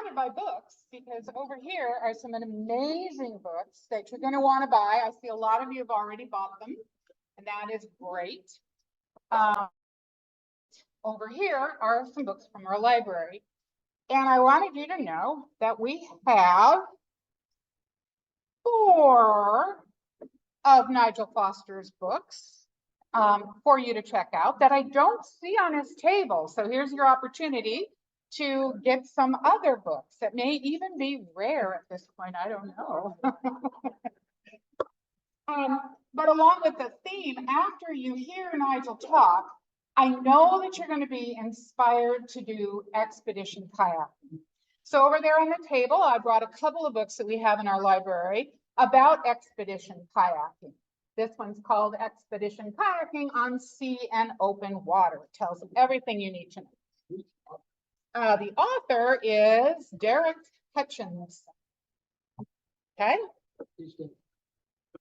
sorted by books because over here are some amazing books that you're going to want to buy. I see a lot of you have already bought them, and that is great. Over here are some books from our library. And I wanted you to know that we have 4 of Nigel Foster's books for you to check out that I don't see on his table. So here's your opportunity to get some other books that may even be rare at this point. I don't know. But along with the theme, after you hear Nigel talk, I know that you're going to be inspired to do expedition kayaking. So over there on the table, I brought a couple of books that we have in our library about expedition kayaking. This one's called Expedition Kayaking on Sea and Open Water. It tells you everything you need to know. The author is Derek Hutchins. Okay.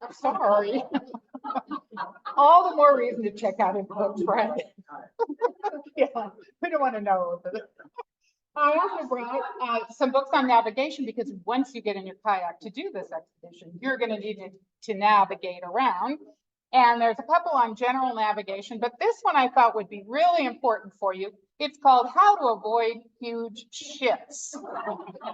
I'm sorry. All the more reason to check out his books, right? Yeah, we don't want to know. I also brought some books on navigation because once you get in your kayak to do this expedition, you're going to need to navigate around. And there's a couple on general navigation, but this one I thought would be really important for you. It's called How to Avoid Huge Ships,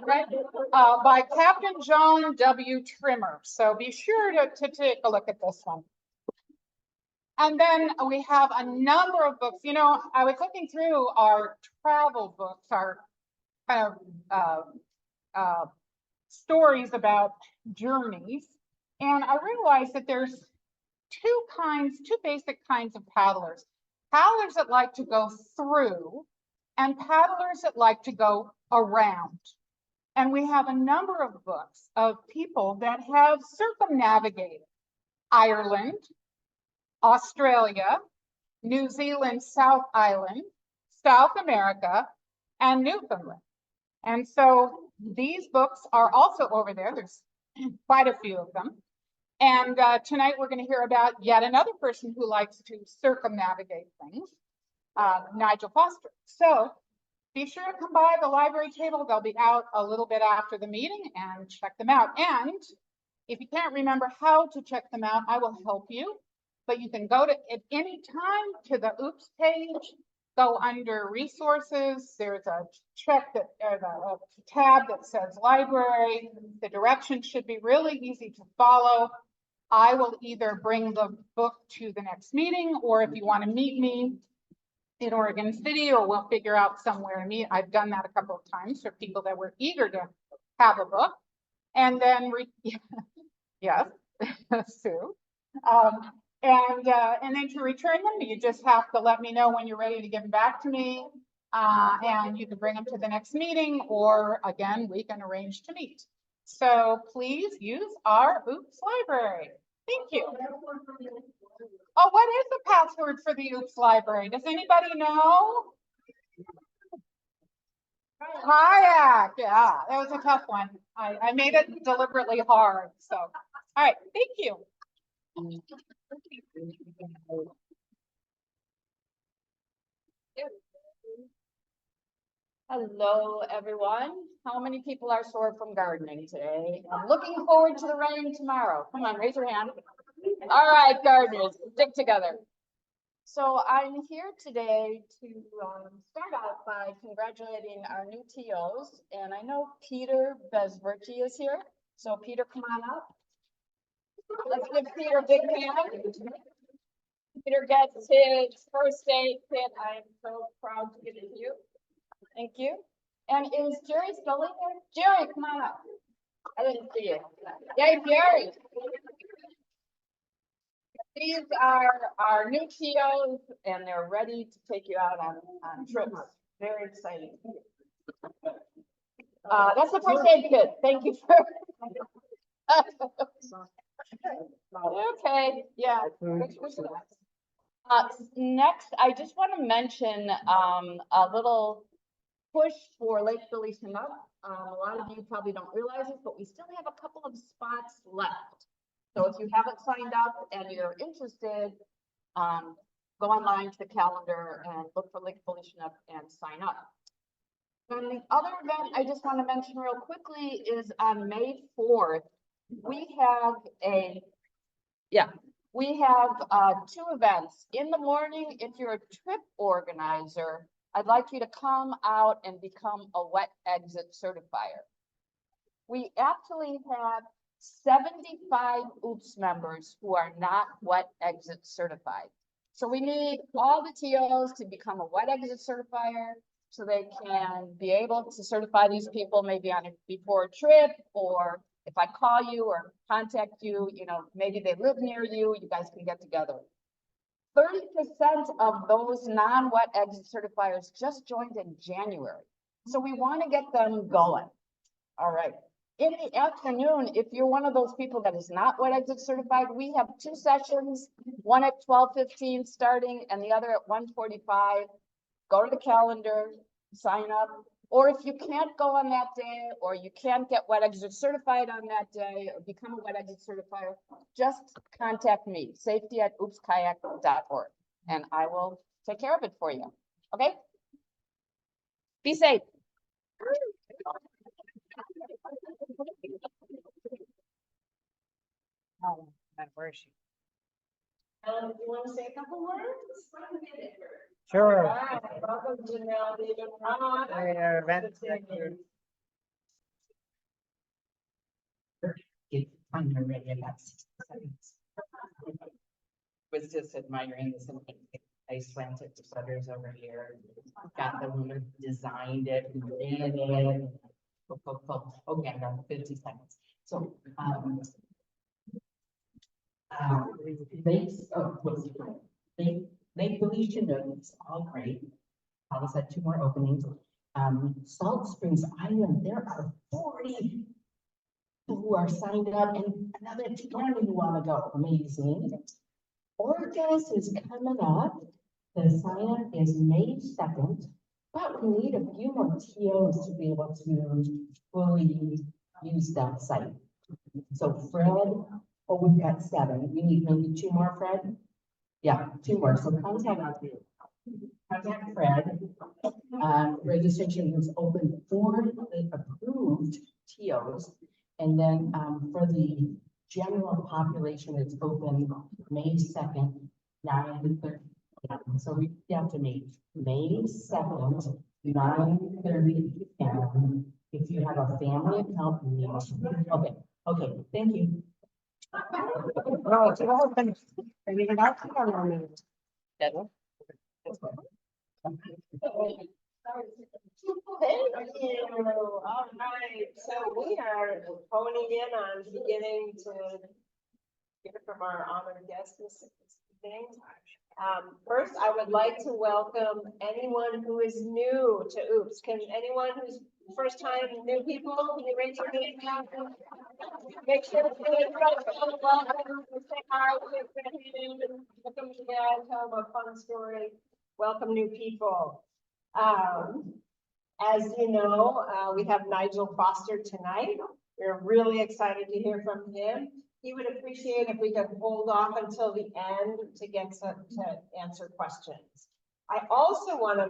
right? By Captain John W. Trimmer. So be sure to take a look at this one. And then we have a number of books. You know, I was looking through our travel books, our kind of stories about journeys, and I realized that there's two basic kinds of paddlers. Paddlers that like to go through and paddlers that like to go around. And we have a number of books of people that have circumnavigated Ireland, Australia, New Zealand, South Island, South America, and Newfoundland. And so these books are also over there. There's quite a few of them. And tonight we're going to hear about yet another person who likes to circumnavigate things, Nigel Foster. So be sure to come by the library table. They'll be out a little bit after the meeting and check them out. And if you can't remember how to check them out, I will help you. But you can go to at any time to the OOPS page, go under resources. There's a a tab that says library. The directions should be really easy to follow. I will either bring the book to the next meeting, or if you want to meet me in Oregon City, or we'll figure out somewhere to meet. I've done that a couple of times for people that were eager to have a book. And then, yes, Sue. And then to return them, you just have to let me know when you're ready to give them back to me. And you can bring them to the next meeting, or again, we can arrange to meet. So please use our OOPS library. Thank you. Oh, what is the password for the OOPS library? Does anybody know? Kayak. Yeah, that was a tough one. I made it deliberately hard. So, all right, thank you. Hello, everyone. How many people are sore from gardening today? I'm looking forward to the rain tomorrow. Come on, raise your hand. All right, gardeners, stick together. So I'm here today to start out by congratulating our new TOs. And I know Peter Besverchi is here. So Peter, come on up. Let's give Peter a big hand. Peter gets his first aid kit. I am so proud to give it to you. Thank you. And is Jerry still in there? Jerry, come on up. I didn't see you. Yay, Jerry. These are our new TOs, and they're ready to take you out on trips. Very exciting. That's the first aid kit. Thank you for. Okay, yeah. Next, I just want to mention a little push for Lake Felician Up. A lot of you probably don't realize it, but we still have a couple of spots left. So if you haven't signed up and you're interested, go online to the calendar and look for Lake Felician Up and sign up. And the other event I just want to mention real quickly is on May 4th. We have two events. In the morning, if you're a trip organizer, I'd like you to come out and become a wet exit certifier. We actually have 75 OOPS members who are not wet exit certified. So we need all the TOs to become a wet exit certifier so they can be able to certify these people maybe on before a trip, or if I call you or contact you, maybe they live near you, you guys can get together. 30% of those non-wet exit certifiers just joined in January. So we want to get them going. All right. In the afternoon, if you're one of those people that is not wet exit certified, we have 2 sessions, one at 12:15 starting and the other at 1:45. Go to the calendar, sign up. Or if you can't go on that day, or you can't get wet exit certified on that day, or become a wet exit certifier, just contact me, safety@oopskayak.org, and I will take care of it for you. Okay? Be safe. Oh, where is she? You want to say a couple words? Sure. Right, welcome Janelle, David, Ron. Event director. Was just admiring this Iceland sweaters over here. Got the woman designed it, made it. Okay, I got 50 seconds. So, Lake Felicia is all great. Alice had 2 more openings. Salt Springs Island, there are 40 who are signed up and another 20 who want to go. Amazing. Orcas is coming up. The sign up is May 2nd, but we need a few more TOs to be able to fully use that site. So Fred, we've got 7. We need maybe 2 more, Fred? Yeah, 2 more. So contact Fred. Registration is open for the approved TOs. And then for the general population, it's open May 2nd, 9:30. So we have to meet May 2nd, 9:30 p.m. If you have a family account, you need to. Okay, thank you. No, it's all been, I mean, you're not on me. That one? Thank you. All right, so we are honing in on beginning to hear from our honored guests this evening. First, I would like to welcome anyone who is new to OOPS. Can anyone who's first time new people, can you raise your hand now? Make sure that everybody's welcome. Say hi, welcome to that, tell them a fun story. Welcome new people. As you know, we have Nigel Foster tonight. We're really excited to hear from him. He would appreciate if we could hold off until the end to get to answer questions. I also want to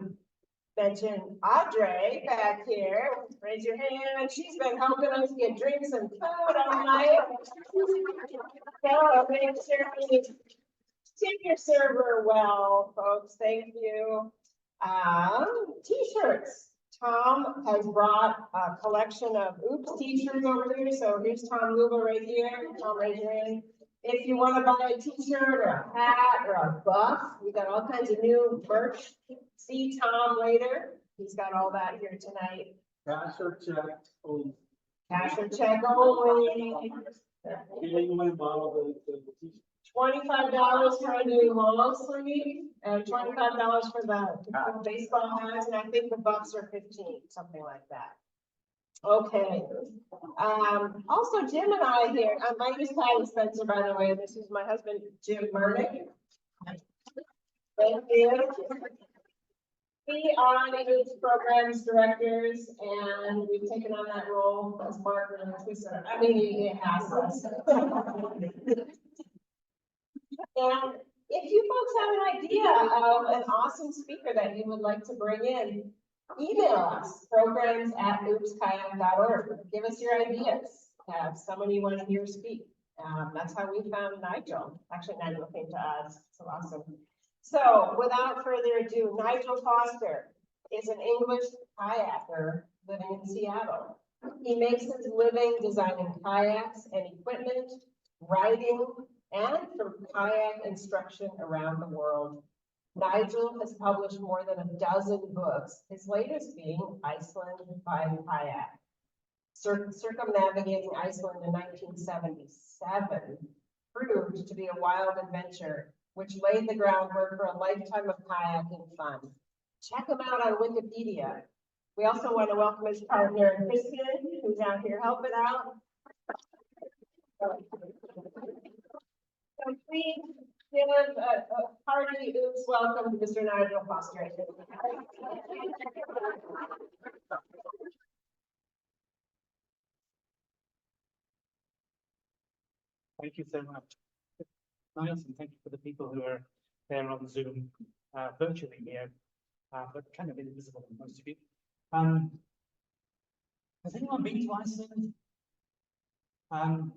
mention Audrey back here. Raise your hand. She's been helping us get drinks and food all night. So make sure you tip your server well, folks. Thank you. T-shirts. Tom has brought a collection of OOPS t-shirts over here. So here's Tom Luba right here. Tom, raise your hand. If you want to buy a t-shirt or a hat or a buff, we got all kinds of new merch. See Tom later. He's got all that here tonight. Cash or check only. Cash or check only. $25 for a new long sleeve and $25 for the baseball hats, and I think the buffs are 15, something like that. Okay. Also Jim and I here. My name is Patty Spencer, by the way. This is my husband, Jim Murnick. Thank you. We are the OOPS programs directors, and we've taken on that role as Margaret and Twister. I mean, you asked us. And if you folks have an idea of an awesome speaker that you would like to bring in, Email us, programs@oopskayak.org. Give us your ideas. Have someone you want to hear speak. That's how we found Nigel. Actually, Nigel came to us. So awesome. So without further ado, Nigel Foster is an English kayaker living in Seattle. He makes his living designing kayaks and equipment, writing, and from kayak instruction around the world. Nigel has published more than a dozen books, his latest being Iceland by Kayak. Circumnavigating Iceland in 1977 proved to be a wild adventure, which laid the groundwork for a lifetime of kayaking fun. Check him out on Wikipedia. We also want to welcome his partner, Kristen, who's out here helping out. So please give a hearty oops welcome to Mr. Nigel Foster. Thank you so much. Nice, and thank you for the people who are there on Zoom, virtually here, but kind of invisible to most of you. Has anyone been to Iceland? How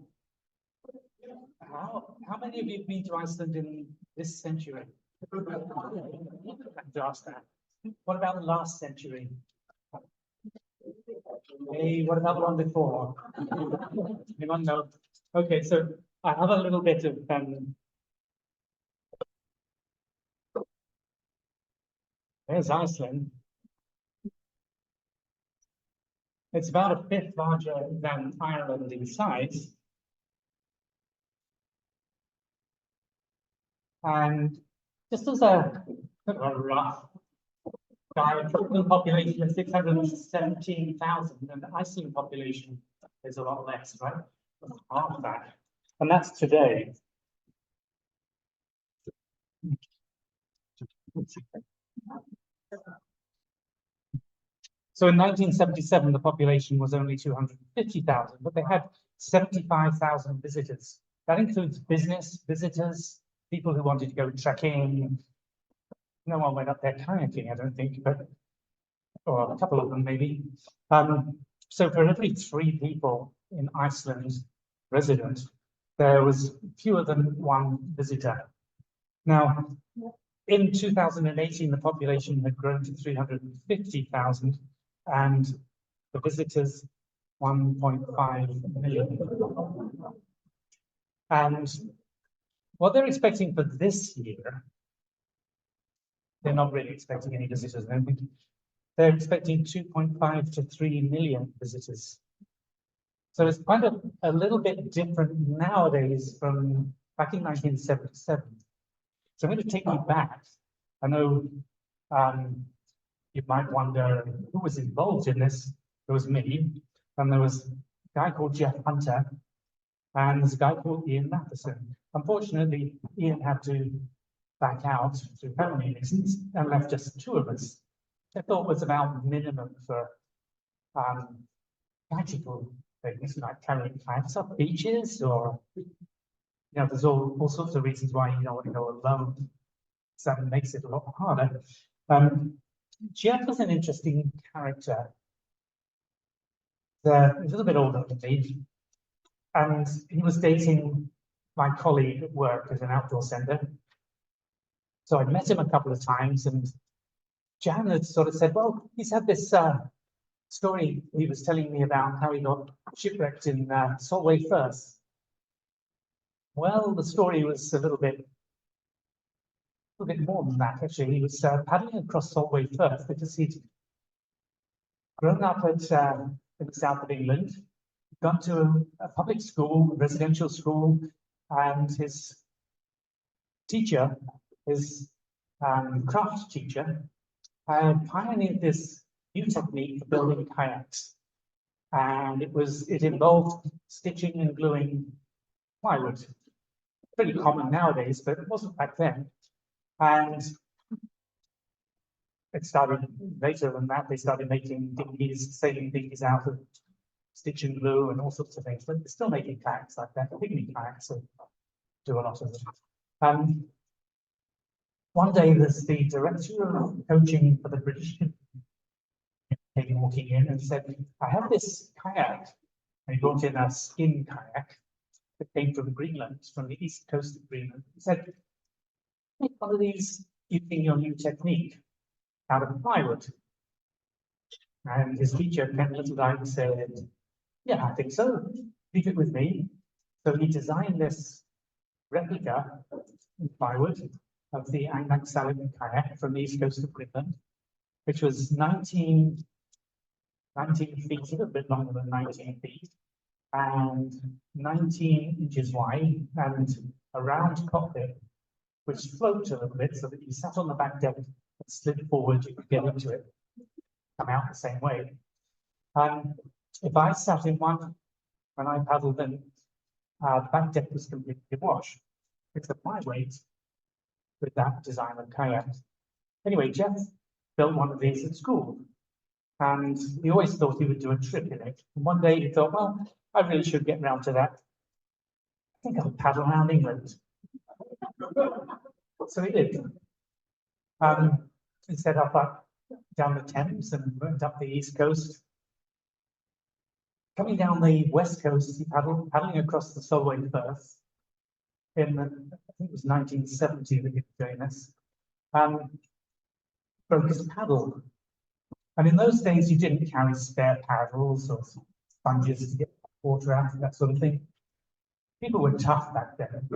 many of you have been to Iceland in this century? I have to ask that. What about the last century? Hey, what about the one before? Anyone know? Okay, so I have a little bit of there's Iceland. It's about a fifth larger than Ireland in size. And just as a rough guide, total population of 617,000, and the Iceland population is a lot less, right? Half that. And that's today. So in 1977, the population was only 250,000, but they had 75,000 visitors. That includes business visitors, people who wanted to go trekking. No one went up there kayaking, I don't think, but or a couple of them maybe. So for every 3 people in Iceland resident, there was fewer than 1 visitor. Now, in 2018, the population had grown to 350,000, and the visitors 1.5 million. And what they're expecting for this year, they're not really expecting any visitors, I don't think. They're expecting 2.5 to 3 million visitors. So it's kind of a little bit different nowadays from back in 1977. So I'm going to take you back. I know you might wonder who was involved in this. There was me, and there was a guy called Jeff Hunter, and there's a guy called Ian Matheson. Unfortunately, Ian had to back out through family reasons and left just 2 of us. I thought was about minimum for practical things like carrying kayaks off beaches, or there's all sorts of reasons why you don't want to go alone. So that makes it a lot harder. Jeff was an interesting character. He's a little bit older than me, and he was dating my colleague at work at an outdoor center. So I met him a couple of times, and Jan had sort of said, well, he's had this story he was telling me about how he got shipwrecked in Saltway Firth. Well, the story was a little bit more than that, actually. He was paddling across Saltway Firth because he'd grown up in the south of England, gone to a public school, a residential school, and his teacher, his craft teacher, had pioneered this new technique for building kayaks. And it involved stitching and gluing plywood. Pretty common nowadays, but it wasn't back then. And it started later than that. They started making dinghies, sailing dinghies out of stitch and glue and all sorts of things. But they're still making kayaks like that. Picnic kayaks, so do a lot of them. One day, there's the director of coaching for the British came walking in and said, I have this kayak. And he brought in a skin kayak that came from Greenland, from the east coast of Greenland. He said, make one of these using your new technique out of plywood. And his teacher, Ken Littledine, said, yeah, I think so. Leave it with me. So he designed this replica in plywood of the Angmak Salmon kayak from the east coast of Greenland, which was 19 feet, a little bit longer than 19 feet, and 19 inches wide, and a round cockpit, which floats a little bit so that you sat on the back deck and slid forward, you could get into it, come out the same way. If I sat in one when I paddled, then the back deck was completely awash. It's my weight with that design of kayak. Anyway, Jeff built one of these at school, and he always thought he would do a trip in it. And one day he thought, well, I really should get round to that. I think I'll paddle around England. So he did. He set up down the Thames and went up the east coast. Coming down the west coast, he paddling across the Solway Firth in, I think it was 1970 that he was doing this, broke his paddle. And in those days, you didn't carry spare paddles or sponges to get water out, that sort of thing. People were tough back then.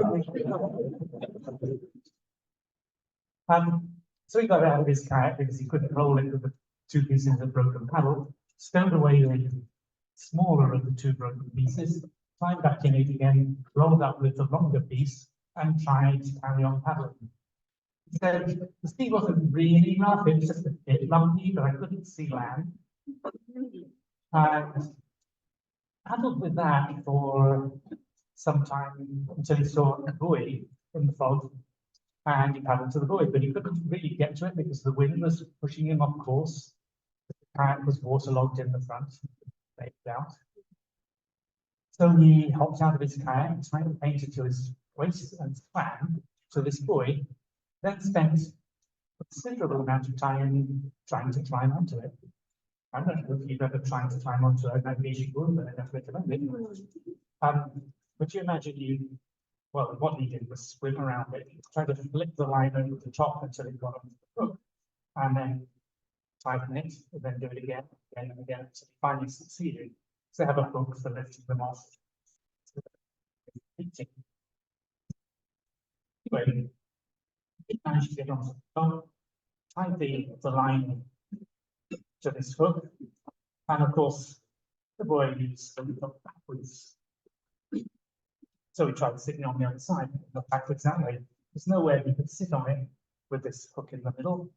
So he got out of his kayak because he couldn't roll it with the two pieces of broken paddle, stowed away the smaller of the two broken pieces, climbed back in it again, rolled up with the longer piece, and tried to carry on paddling. He said, the sea wasn't really rough, it was just a bit lumpy, but I couldn't see land. And paddled with that for some time until he saw a buoy in the fog, and he paddled to the buoy, but he couldn't really get to it because the wind was pushing him off course. The kayak was waterlogged in the front, out. So he hopped out of his kayak, tied the painter to his waist and swam to this buoy, then spent a considerable amount of time trying to climb onto it. I don't know if you've ever tried to climb onto a magnesium buoy, but I don't recommend it. But you imagine well, what he did was swim around it, try to flip the line over the top until it got onto the hook, and then tighten it, and then do it again and again, until he finally succeeded. So have a hook for lifting them off. Anyway, he managed to get onto the top, tied the line to this hook, and of course, the boy used to look backwards. So he tried sitting on the other side, not backwards that way. There's no way he could sit on it with this hook in the middle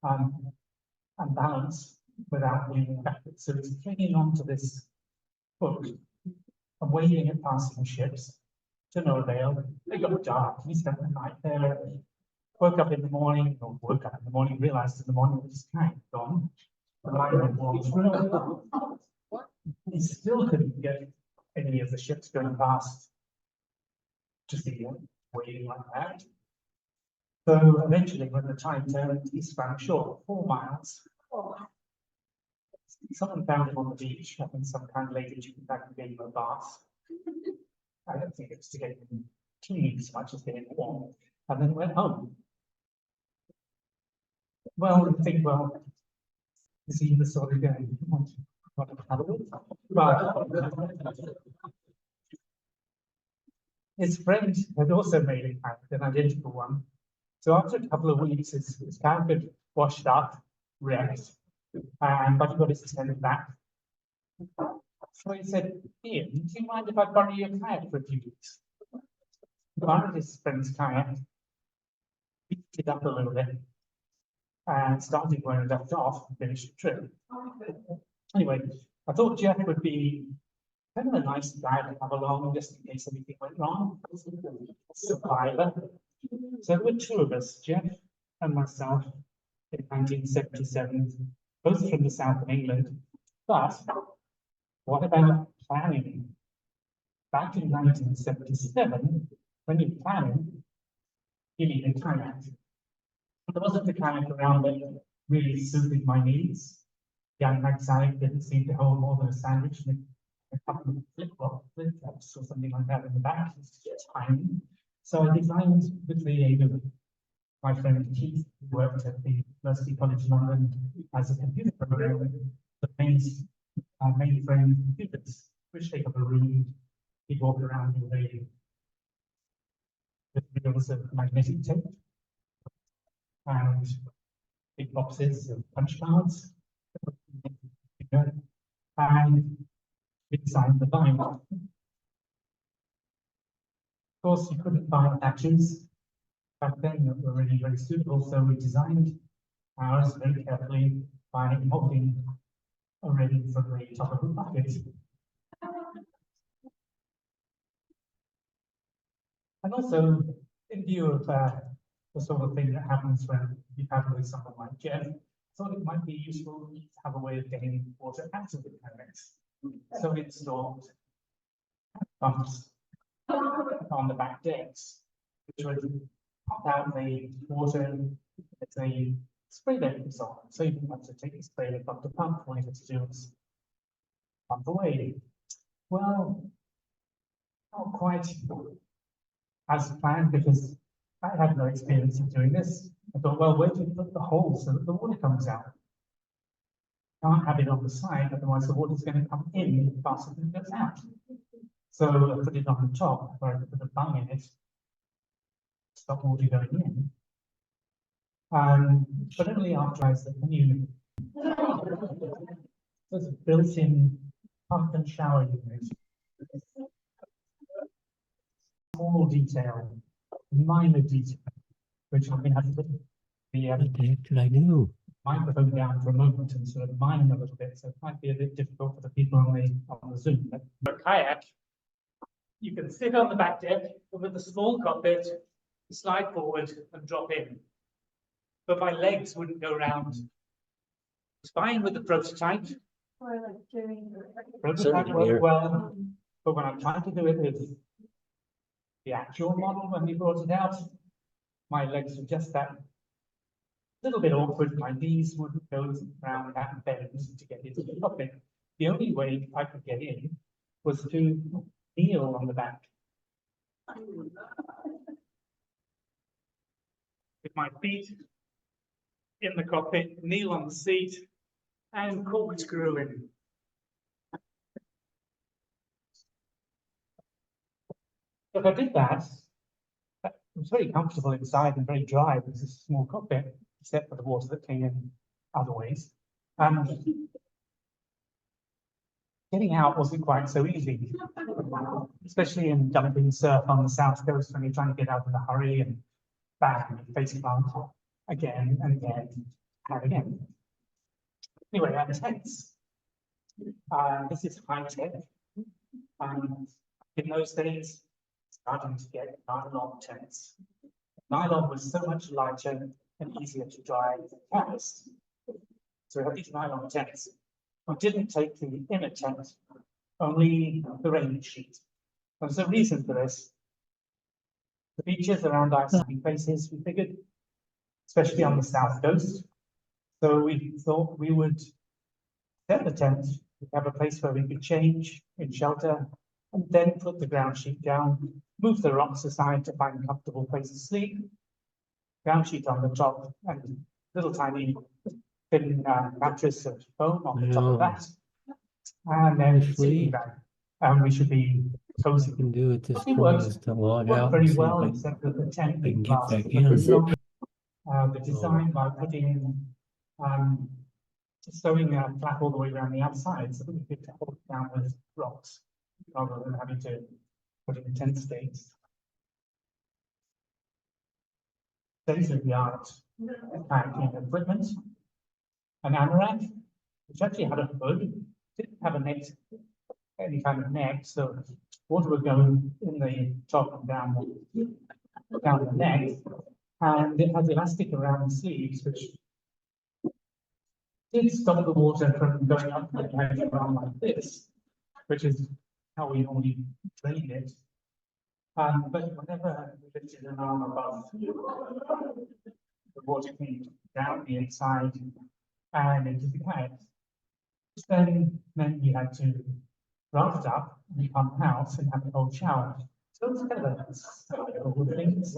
and balance without leaning backwards. So he's clinging onto this hook and waving at passing ships to no avail. It got dark. He spent the night there. Woke up in the morning, realized in the morning that his kayak had gone. The line had walked. He still couldn't get any of the ships going past to see him waiting like that. So eventually, when the time turned, he swam ashore 4 miles. Someone found him on the beach, I think some kind lady took back and gave him a bath. I don't think it was to get him clean as much as getting warm, and then went home. Well, you think, well, is he the sort of guy you want to paddle with? But his friend had also made a kayak, an identical one. So after a couple of weeks, his kayak had washed up, wrecked, but he got his attendant back. So he said, Ian, do you mind if I borrow your kayak for a few weeks? He borrowed his friend's kayak, picked it up a little bit, and started where it left off and finished the trip. Anyway, I thought Jeff would be kind of a nice guy to have along just in case anything went wrong. Survivor. So there were 2 of us, Jeff and myself, in 1977, both from the south of England. But what about planning? Back in 1977, when you're planning, you need a kayak. There wasn't a kayak around that really suited my needs. young Magsac didn't seem to hold more than a sandwich and a couple of flip-flops or something like that in the back. It's tiny. So I designed with the aid of my friend Keith, who worked at the University College London as a computer programmer, the mainframe computers, which take up a room. You walk around with reels of magnetic tape and big boxes of punch cards. And we designed the bind. Of course, you couldn't buy patches back then that were really very suitable, so we designed ours very carefully by molding already from the top of the bucket. And also, in view of the sort of thing that happens when you have with someone like Jeff, I thought it might be useful to have a way of getting water out of the kayaks. So we installed pumps on the back decks, which would pump out the water. It's a spray lift on, so you didn't have to take the spray lift up to pump. All you had to do was pump away. Well, not quite as planned, because I had no experience of doing this. I thought, well, where do you put the hole so that the water comes out? Can't have it on the side, otherwise the water's going to come in faster than it goes out. So I put it on the top, where I could put a bung in it, stop water going in. But only after I said, there's a built-in pump and shower unit. Small detail, minor detail, which I'm going to have to put the What the heck did I do? microphone down for a moment and sort of mine a little bit, so it might be a bit difficult for the people on the Zoom. But for a kayak, you can sit on the back deck and with a small cockpit, slide forward and drop in. But my legs wouldn't go round. It's fine with the prototype. Prototype worked well, but when I'm trying to do it with the actual model, when we brought it out, my legs were just that little bit awkward. My knees wouldn't go around that bend to get into the cockpit. The only way I could get in was to kneel on the back. With my feet in the cockpit, kneel on the seat, and corkscrew in. If I did that, it was very comfortable inside and very dry because it's a small cockpit, except for the water that came in other ways. Getting out wasn't quite so easy, especially in dumping surf on the south coast when you're trying to get out in a hurry and bang, face plant again and again and again. Anyway, I'm tense. This is high tech. In those days, starting to get nylon tents. Nylon was so much lighter and easier to dry than canvas. So we had these nylon tents. We didn't take the inner tent, only the rain sheet. There's a reason for this. The beaches around Iceland places, we figured, especially on the south coast. So we thought we would set the tent, we'd have a place where we could change in shelter, and then put the ground sheet down, move the rocks aside to find a comfortable place to sleep, ground sheet on the top, and little tiny thin mattress of foam on the top of that, and then sleeping bag. And we should be cozy. I can do at this It point is to log worked out very and see well, if except that the tent I can didn't get last back for in. very long. The design by putting in sewing a flap all the way around the outside so that we could hold it down with rocks rather than having to put it in tent stakes. State of the art kayaking equipment, an anorak, which actually had a hood, didn't have a net, any kind of net, so water would go in the top and down the neck, and it has elastic around the sleeves, which did stop the water from going up and around like this, which is how we normally drain it. But whenever we lifted an arm above, the water came down the inside and into the kayak. which then meant we had to raft up and come out and have a cold shower. So it was kind of a cycle of things.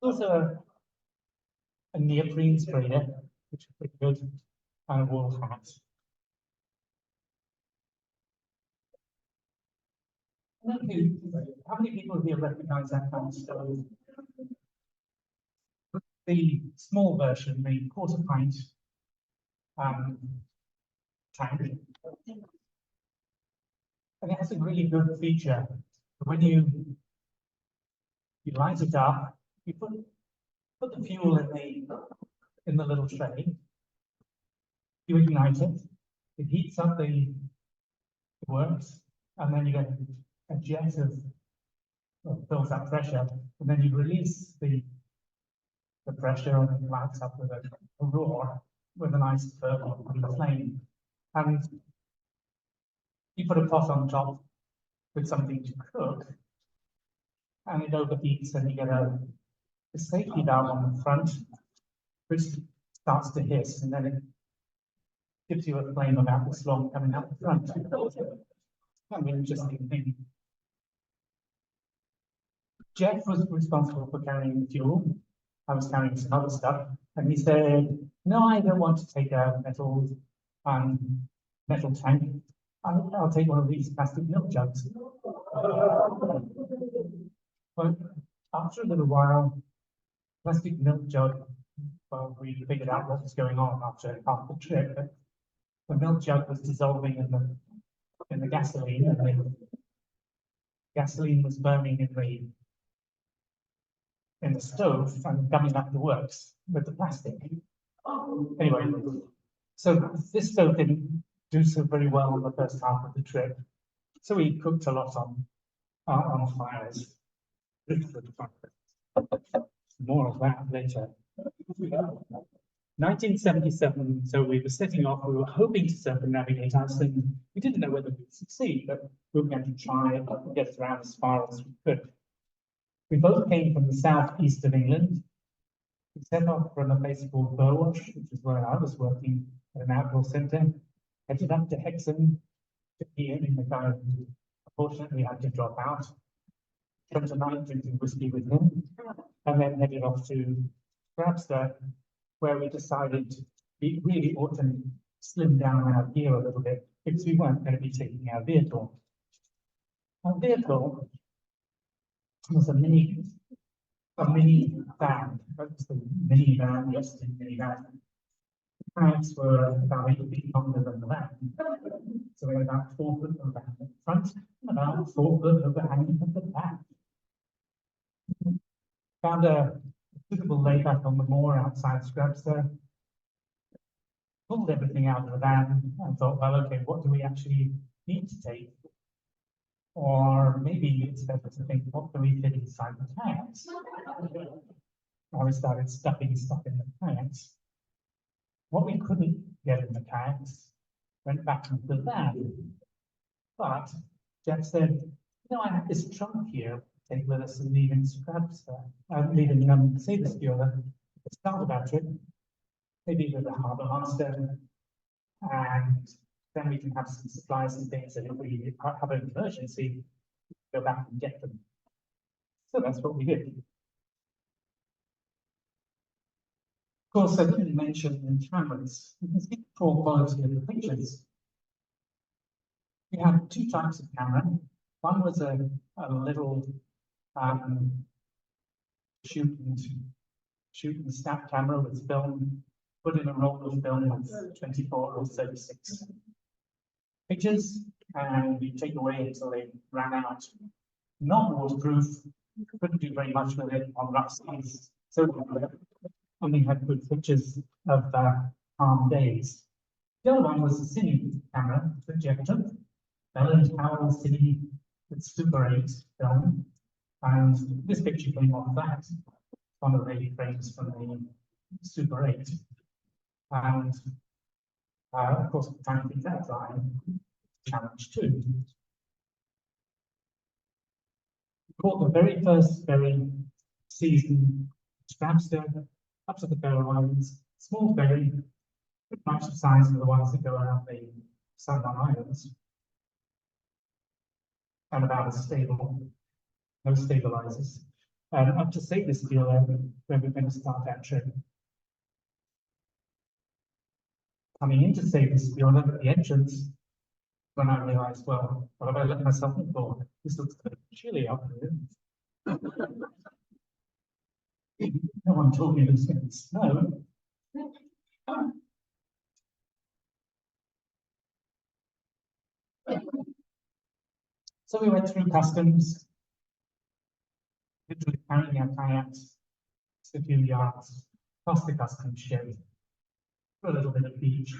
Also a neoprene sprayer, which is pretty good, and a wool hat. How many people here recognize that kind of stove? The small version, the quarter pint tank. And it has a really good feature. When you light it up, you put the fuel in the little tray, you ignite it heats up the works, and then you get a jet of fills that pressure, and then you release the pressure and it lights up with a roar with a nice purple flame. And you put a pot on top with something to cook, and it overheats, and you get a safety valve on the front, which starts to hiss, and then it gives you a flame about this long coming out the front. Kind of an interesting thing. Jeff was responsible for carrying the fuel. I was carrying some other stuff, and he said, "No, I don't want to take a metal tank. I'll take one of these plastic milk jugs." But after a little while, plastic milk jug, well, we figured out what was going on after half the trip. The milk jug was dissolving in the gasoline, and the gasoline was burning in the stove and coming up the works with the plastic. Anyway, so this stove didn't do so very well in the first half of the trip. So we cooked a lot on fires. More of that later. 1977, so we were setting off, we were hoping to circumnavigate Iceland. We didn't know whether we'd succeed, but we were going to try and get around as far as we could. We both came from the southeast of England. We set off from a place called Burwash, which is where I was working at an outdoor centre, headed up to Hexham, to Ian in the guy who unfortunately had to drop out, spent the night drinking whiskey with him, and then headed off to Grabster, where we decided we really ought to slim down our gear a little bit because we weren't going to be taking our vehicle. Our vehicle was a mini van. That was the minivan, yes, the minivan. The kayaks were about 8 feet longer than the van. So they had about 4 foot overhang at the front and about 4 foot overhang at the back. Found a suitable layback on the moor outside Scrabster. Pulled everything out of the van and thought, well, okay, what do we actually need to take? Or maybe it's better to think, what can we fit inside the kayaks? And we started stuffing stuff in the kayaks. What we couldn't get in the kayaks went back into the van. But Jeff said, I have this trunk here, take with us and leave in Scrabster. Leave in Savers Fuel, the starter battery, maybe with a harbour master, and then we can have some supplies and things, and if we have an emergency, go back and get them. So that's what we did. Of course, I didn't mention cameras. You can see the poor quality of the pictures. We had 2 types of camera. One was a little shoot and snap camera with film, put in a roll of film with 24 or 36 pictures, and we take away until they ran out. Not waterproof, couldn't do very much with it on rough seas, so only had good pictures of calm days. The other one was a cine camera that Jeff took, Bell & Howell Cine with Super 8 film, and this picture came off that, one of the frames from the Super 8. And of course, trying to keep that dry, challenge too. Caught the very first ferry season, Scrabster, up to the Faroe Islands, Small ferry, pretty much the size of the ones that go around the Southern Islands. And about as stable, no stabilizers. Up to say this deal when we're going to start that trip. Coming in to say this deal at the entrance, when I realized, well, what have I let myself in for? This looks a bit chilly up here. No one told me it was going to snow. So we went through customs, literally carrying our kayaks a few yards past the customs shed for a little bit of beach,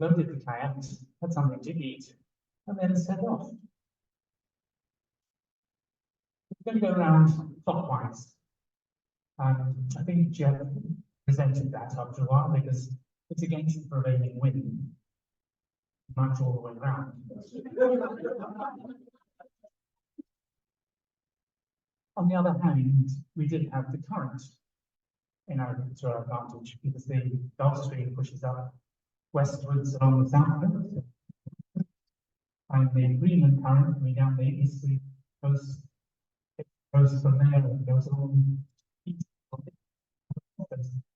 loaded the kayaks, had something to eat, and then set off. We're going to go around clockwise. I think Jeff presented that after a while because it's against the prevailing wind, much all the way around. On the other hand, we did have the current to our advantage because the Gulf Stream pushes up westwards along the south coast, and the Greenland current coming down the eastern coast, it goes from there and goes along east.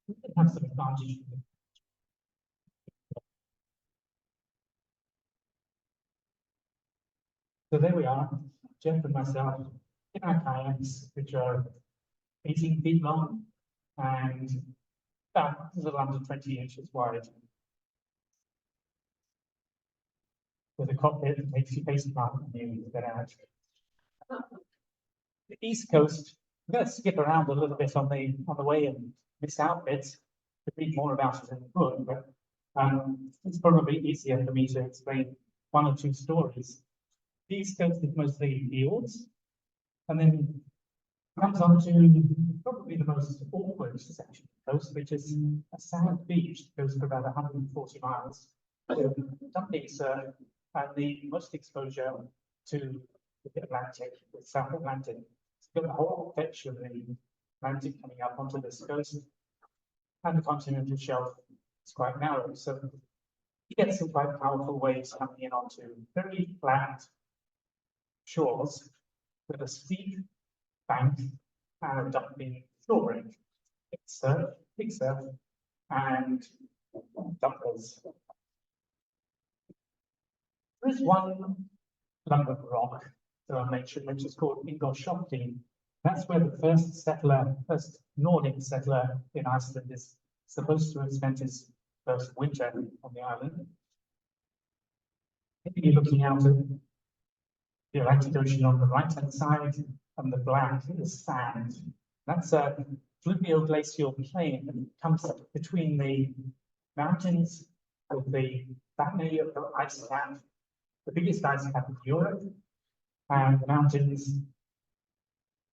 We did have some advantage. So there we are, Jeff and myself in our kayaks, which are 18 feet long and about a little under 20 inches wide. With a cockpit that makes you face plant and you get out. The East Coast, I'm going to skip around a little bit on the way and miss out bits to read more about it in the book, but it's probably easier for me to explain one or two stories. The East Coast is mostly fields, and then comes on to probably the most awkward section of the coast, which is a sand beach that goes for about 140 miles. So Dundee Surf and the most exposure to the Atlantic, the South Atlantic. It's got the whole stretch of the Atlantic coming up onto this coast, and the continental shelf is quite narrow. So you get some quite powerful waves coming in onto very flat shores with a steep bank and a dumping shore break. Big surf, and dumpers. There is one lumber rock that I mentioned, which is called Ingolshoki. That's where the first Nordic settler in Iceland is supposed to have spent his first winter on the island. You're looking out at the Atlantic Ocean on the right-hand side, and the black is sand. That's a fluvio-glacial plain that comes between the mountains of the family of the ice cap, the biggest ice cap in Europe, and the mountains.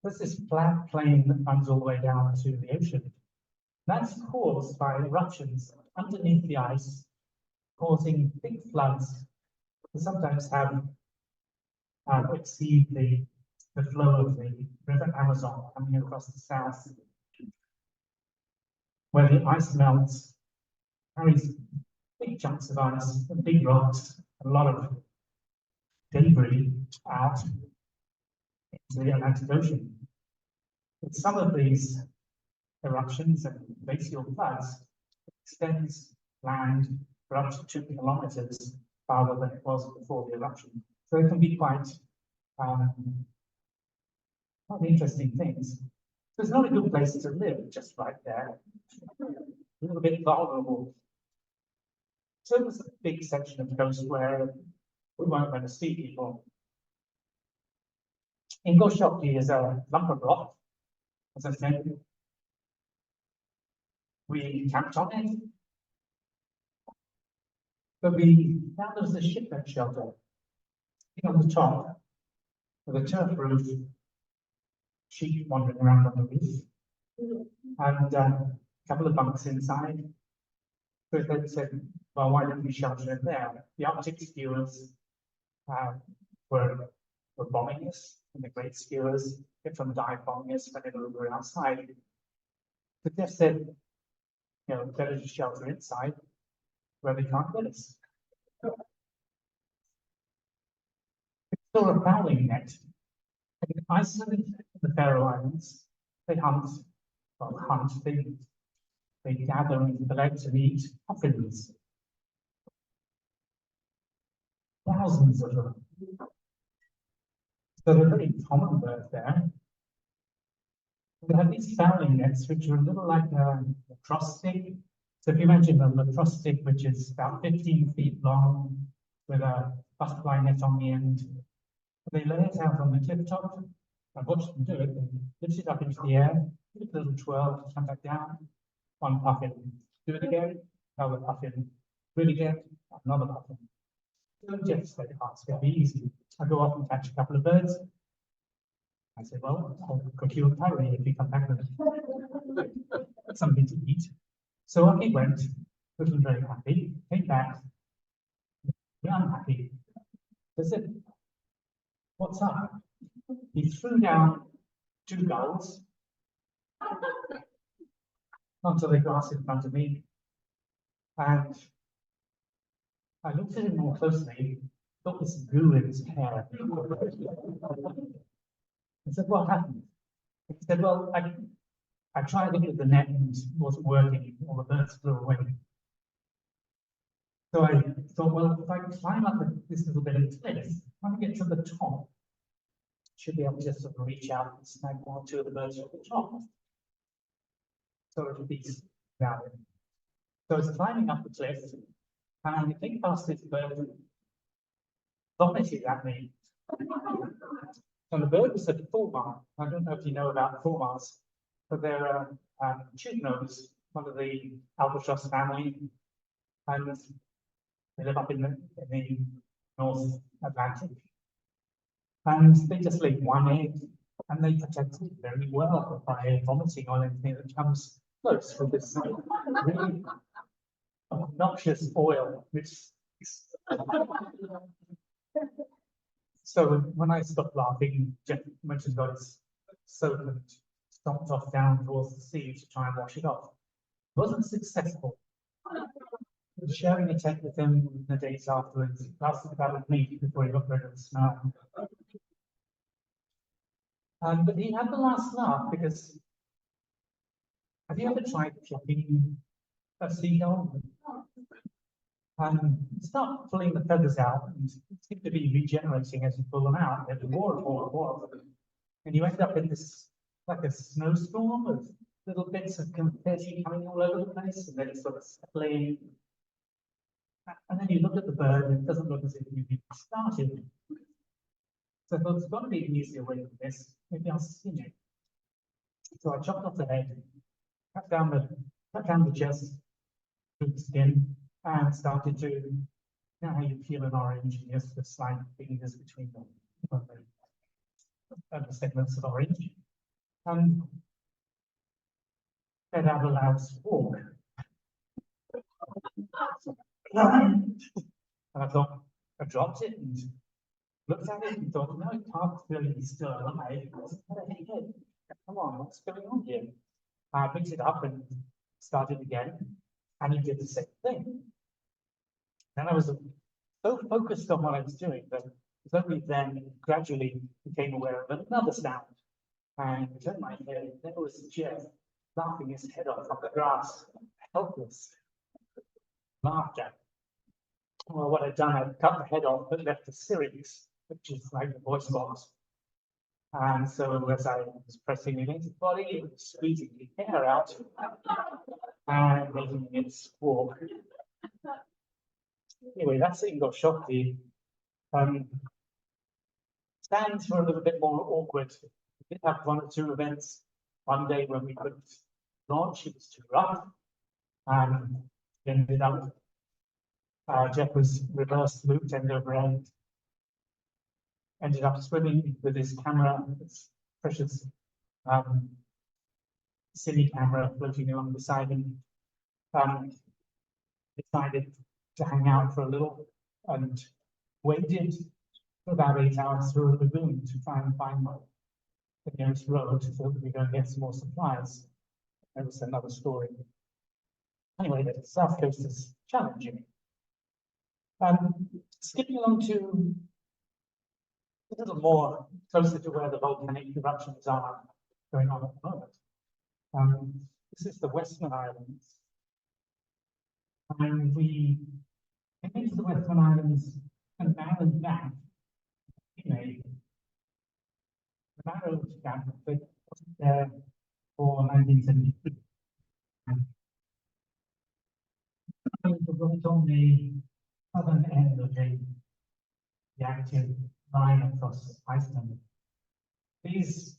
There's this flat plain that runs all the way down to the ocean. That's caused by eruptions underneath the ice, causing big floods that sometimes have exceed the flow of the river Amazon coming across the south. Where the ice melts, carries big chunks of ice and big rocks, a lot of debris out into the Atlantic Ocean. But some of these eruptions and glacial floods extends land for up to 2 kilometers farther than it was before the eruption. So it can be quite interesting things. So it's not a good place to live just right there. A little bit vulnerable. So it was a big section of coast where we weren't going to see people. Ingolshoki is a lumber block, as I said. We camped on it, but we found there was a shipwreck shelter on the top with a turf roof, sheep wandering around on the roof, and a couple of bunks inside. So they said, well, why don't we shelter in there? The Arctic skewers were bombing us, and the great skewers kept on dive bombing us whenever we were outside. But Jeff said, you know, better to shelter inside where they can't get us. Still a fouling net. In Iceland, the Faroe Islands, they they gather and collect and eat puffins. Thousands of them. So they're a very common bird there. We have these fouling nets, which are a little like a cross stick. So if you imagine a lacrosse stick, which is about 15 feet long, with a butterfly net on the end, they lay it out on the cliff top. I've watched them do it. They lift it up into the air, give it a little twirl, come back down, one puffin, do it again, another puffin, do it again, another puffin. Just very hard, it's going to be easy. I go off and catch a couple of birds. I say, well, I'll cook you a curry if you come back with something to eat. So off he went, looking very happy, came back, unhappy. I said, what's up? He threw down 2 gulls onto the grass in front of me. And I looked at him more closely, got this goo in his hair. I said, what happened? He said, well, I tried looking at the net and it wasn't working, all the birds flew away. So I thought, well, if I climb up this little bit of cliff, when I get to the top, should be able to just sort of reach out and snag 1 or 2 of the birds at the top. So it'll be down. So I was climbing up the cliff, and I think past this bird vomited at me. And the bird was a fulmar. I don't know if you know about fulmars, but they're tube nose, one of the albatross family, and they live up in the North Atlantic. And they just lay 1 egg, and they protect it very well by vomiting on anything that comes close with this really obnoxious oil, which so when I stopped laughing, Jeff mentioned got his soap and stomped off down towards the sea to try and wash it off. Wasn't successful. Sharing a tent with him in the days afterwards, it lasted about a week before he got rid of the smell. But he had the last laugh because have you ever tried plucking a seagull? Start pulling the feathers out and seem to be regenerating as you pull them out. There's more and more and more of them. And you end up in this like a snowstorm of little bits of confetti coming all over the place, and then it's sort of settling. And then you look at the bird, and it doesn't look as if you've even started. So I thought there's got to be an easier way than this. Maybe I'll skin it. So I chopped off the head, cut down the chest, through the skin, and started to, you know how you peel an orange and just the slide fingers between them, the segments of orange, and let out a loud squawk. And I thought, I dropped it and looked at it and thought, no, it can't really be still alive. Come on, what's going on here? I picked it up and started again, and it did the same thing. And I was so focused on what I was doing that it was only then gradually became aware of another sound. And I turned my head, and there was Jeff laughing his head off on the grass, helpless laughter. Well, what I'd done, I'd cut the head off, but left the syrinx, which is like the voice box. And so as I was pressing against his body, it was squeezing the hair out and making it squawk. Anyway, that scene got shot. The stands were a little bit more awkward. We did have 1 or 2 events. One day when we couldn't launch, it was too rough. Ended up, Jeff was reverse looped end over end. Ended up swimming with his camera, his precious cine camera floating along beside him. Decided to hang out for a little and waited for about 8 hours through a lagoon to try and find the nearest road so that we go and get some more supplies. That was another story. Anyway, the south coast is challenging. Skipping along to a little more closer to where the volcanic eruptions are going on at the moment. This is the Western Islands. And we came into the Western Islands and now and back in a narrow gap that wasn't there for 1973. Right on the southern end of the active line across Iceland. These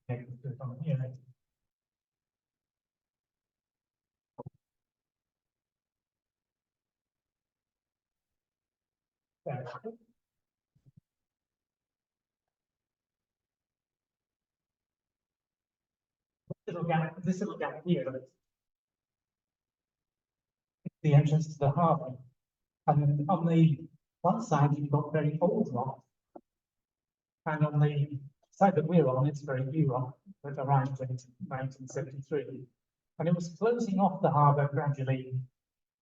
from here. There. This little gap here, it's the entrance to the harbour. And on the one side, you've got very old rock. And on the side that we're on, it's very new rock that arrived in 1973. And it was closing off the harbour gradually.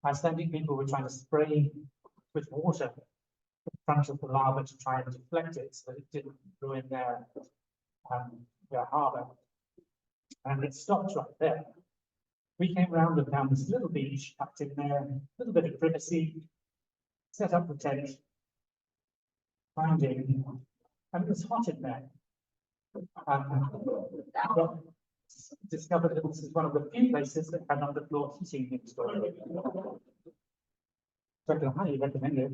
Icelandic people were trying to spray with water in front of the lava to try and deflect it so that it didn't ruin their harbour. And it stopped right there. We came round and found this little beach, tucked in there, a little bit of privacy, set up the tent, climbed in, and it was hot in there. Well, discovered that this is one of the few places that had underfloor heating installed. So I can highly recommend it.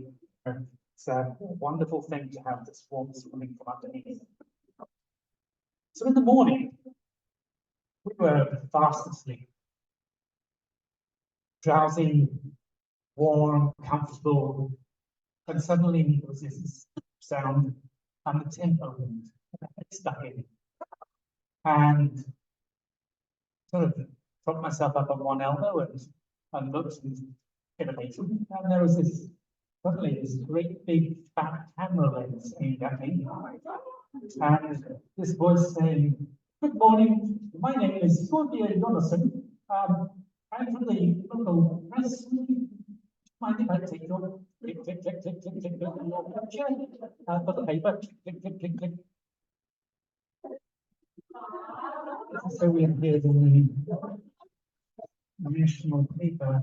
It's a wonderful thing to have this warmth coming from underneath. So in the morning, we were fast asleep. Drowsy, warm, comfortable, and suddenly there was this sound and the tent opened, and I stuck in. And sort of propped myself up on one elbow and looked and innovated. And there was suddenly this great big fat camera lens aimed at me. And this voice saying, "Good morning, my name is Sylvia Jonathan. I'm from the local press. Mind if I take your click, click, click, click, click, click, click, for the paper, click, click, click, click." So we appeared in the national paper.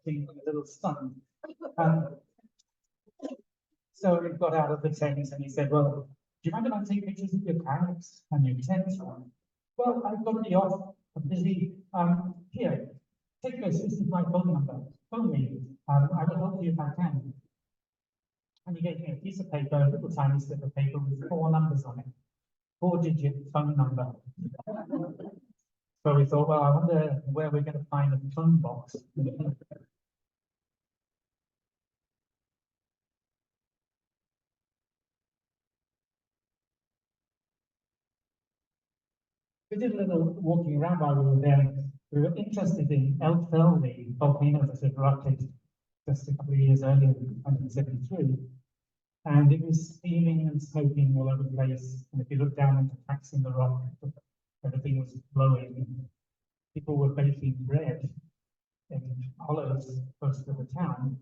Being a little stunned. So we got out of the tent and he said, "Well, do you mind if I take pictures of your kayaks and your tents?" "Well, I've got to be off. I'm busy. Here, take this. This is my phone number. Phone me. I will help you if I can." And he gave me a piece of paper, a little tiny slip of paper with 4 numbers on it. 4-digit phone number. So we thought, well, I wonder where we're going to find a phone box. We did a little walking around while we were there. We were interested in Elfell, the volcano that had erupted just a couple of years earlier in 1973. And it was steaming and smoking all over the place. And if you look down into cracks in the rock, everything was glowing. People were baking bread in hollows close to the town.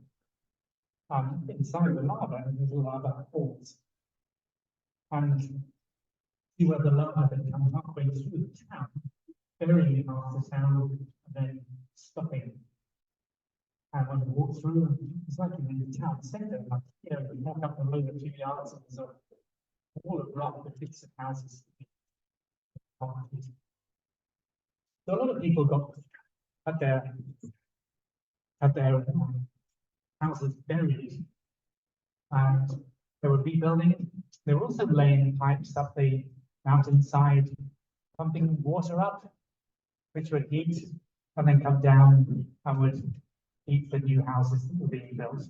Inside the lava, there's lava pools. And see where the lava had come halfway through the town, burying half the town, and then stopping. And when we walked through, it's like in the town centre, like here, we walk up the road a few yards, and there's a wall of rock with bits of houses. So a lot of people got had their houses buried, and they were rebuilding. They were also laying pipes up the mountainside, pumping water up, which would heat and then come down and would heat the new houses that were being built.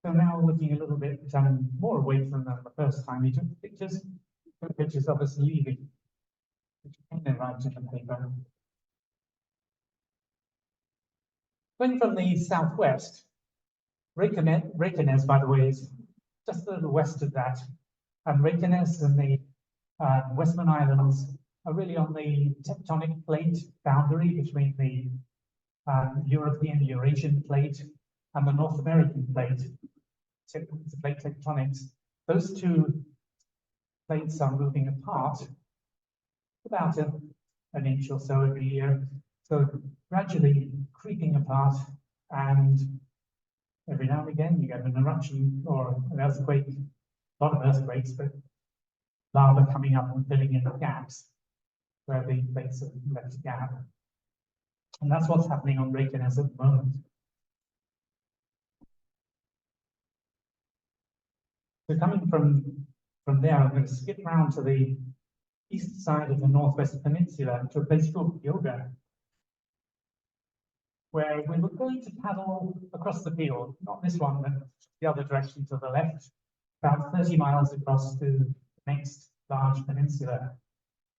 So now looking a little bit more away from them the first time, he took pictures of us leaving, which came in right in the paper. Going from the southwest, Reykjanes, by the way, is just a little west of that. And Reykjanes and the Westman Islands are really on the tectonic plate boundary between the European Eurasian plate and the North American plate. Plate tectonics. Those two plates are moving apart about an inch or so every year. So gradually creeping apart, and every now and again you get an eruption or an earthquake, a lot of earthquakes, but lava coming up and filling in the gaps where the plates have left a gap. And that's what's happening on Reykjanes at the moment. So coming from there, I'm going to skip round to the east side of the Northwest Peninsula to a place called Yoga, where we were going to paddle across the field, not this one, but the other direction to the left, about 30 miles across to the next large peninsula.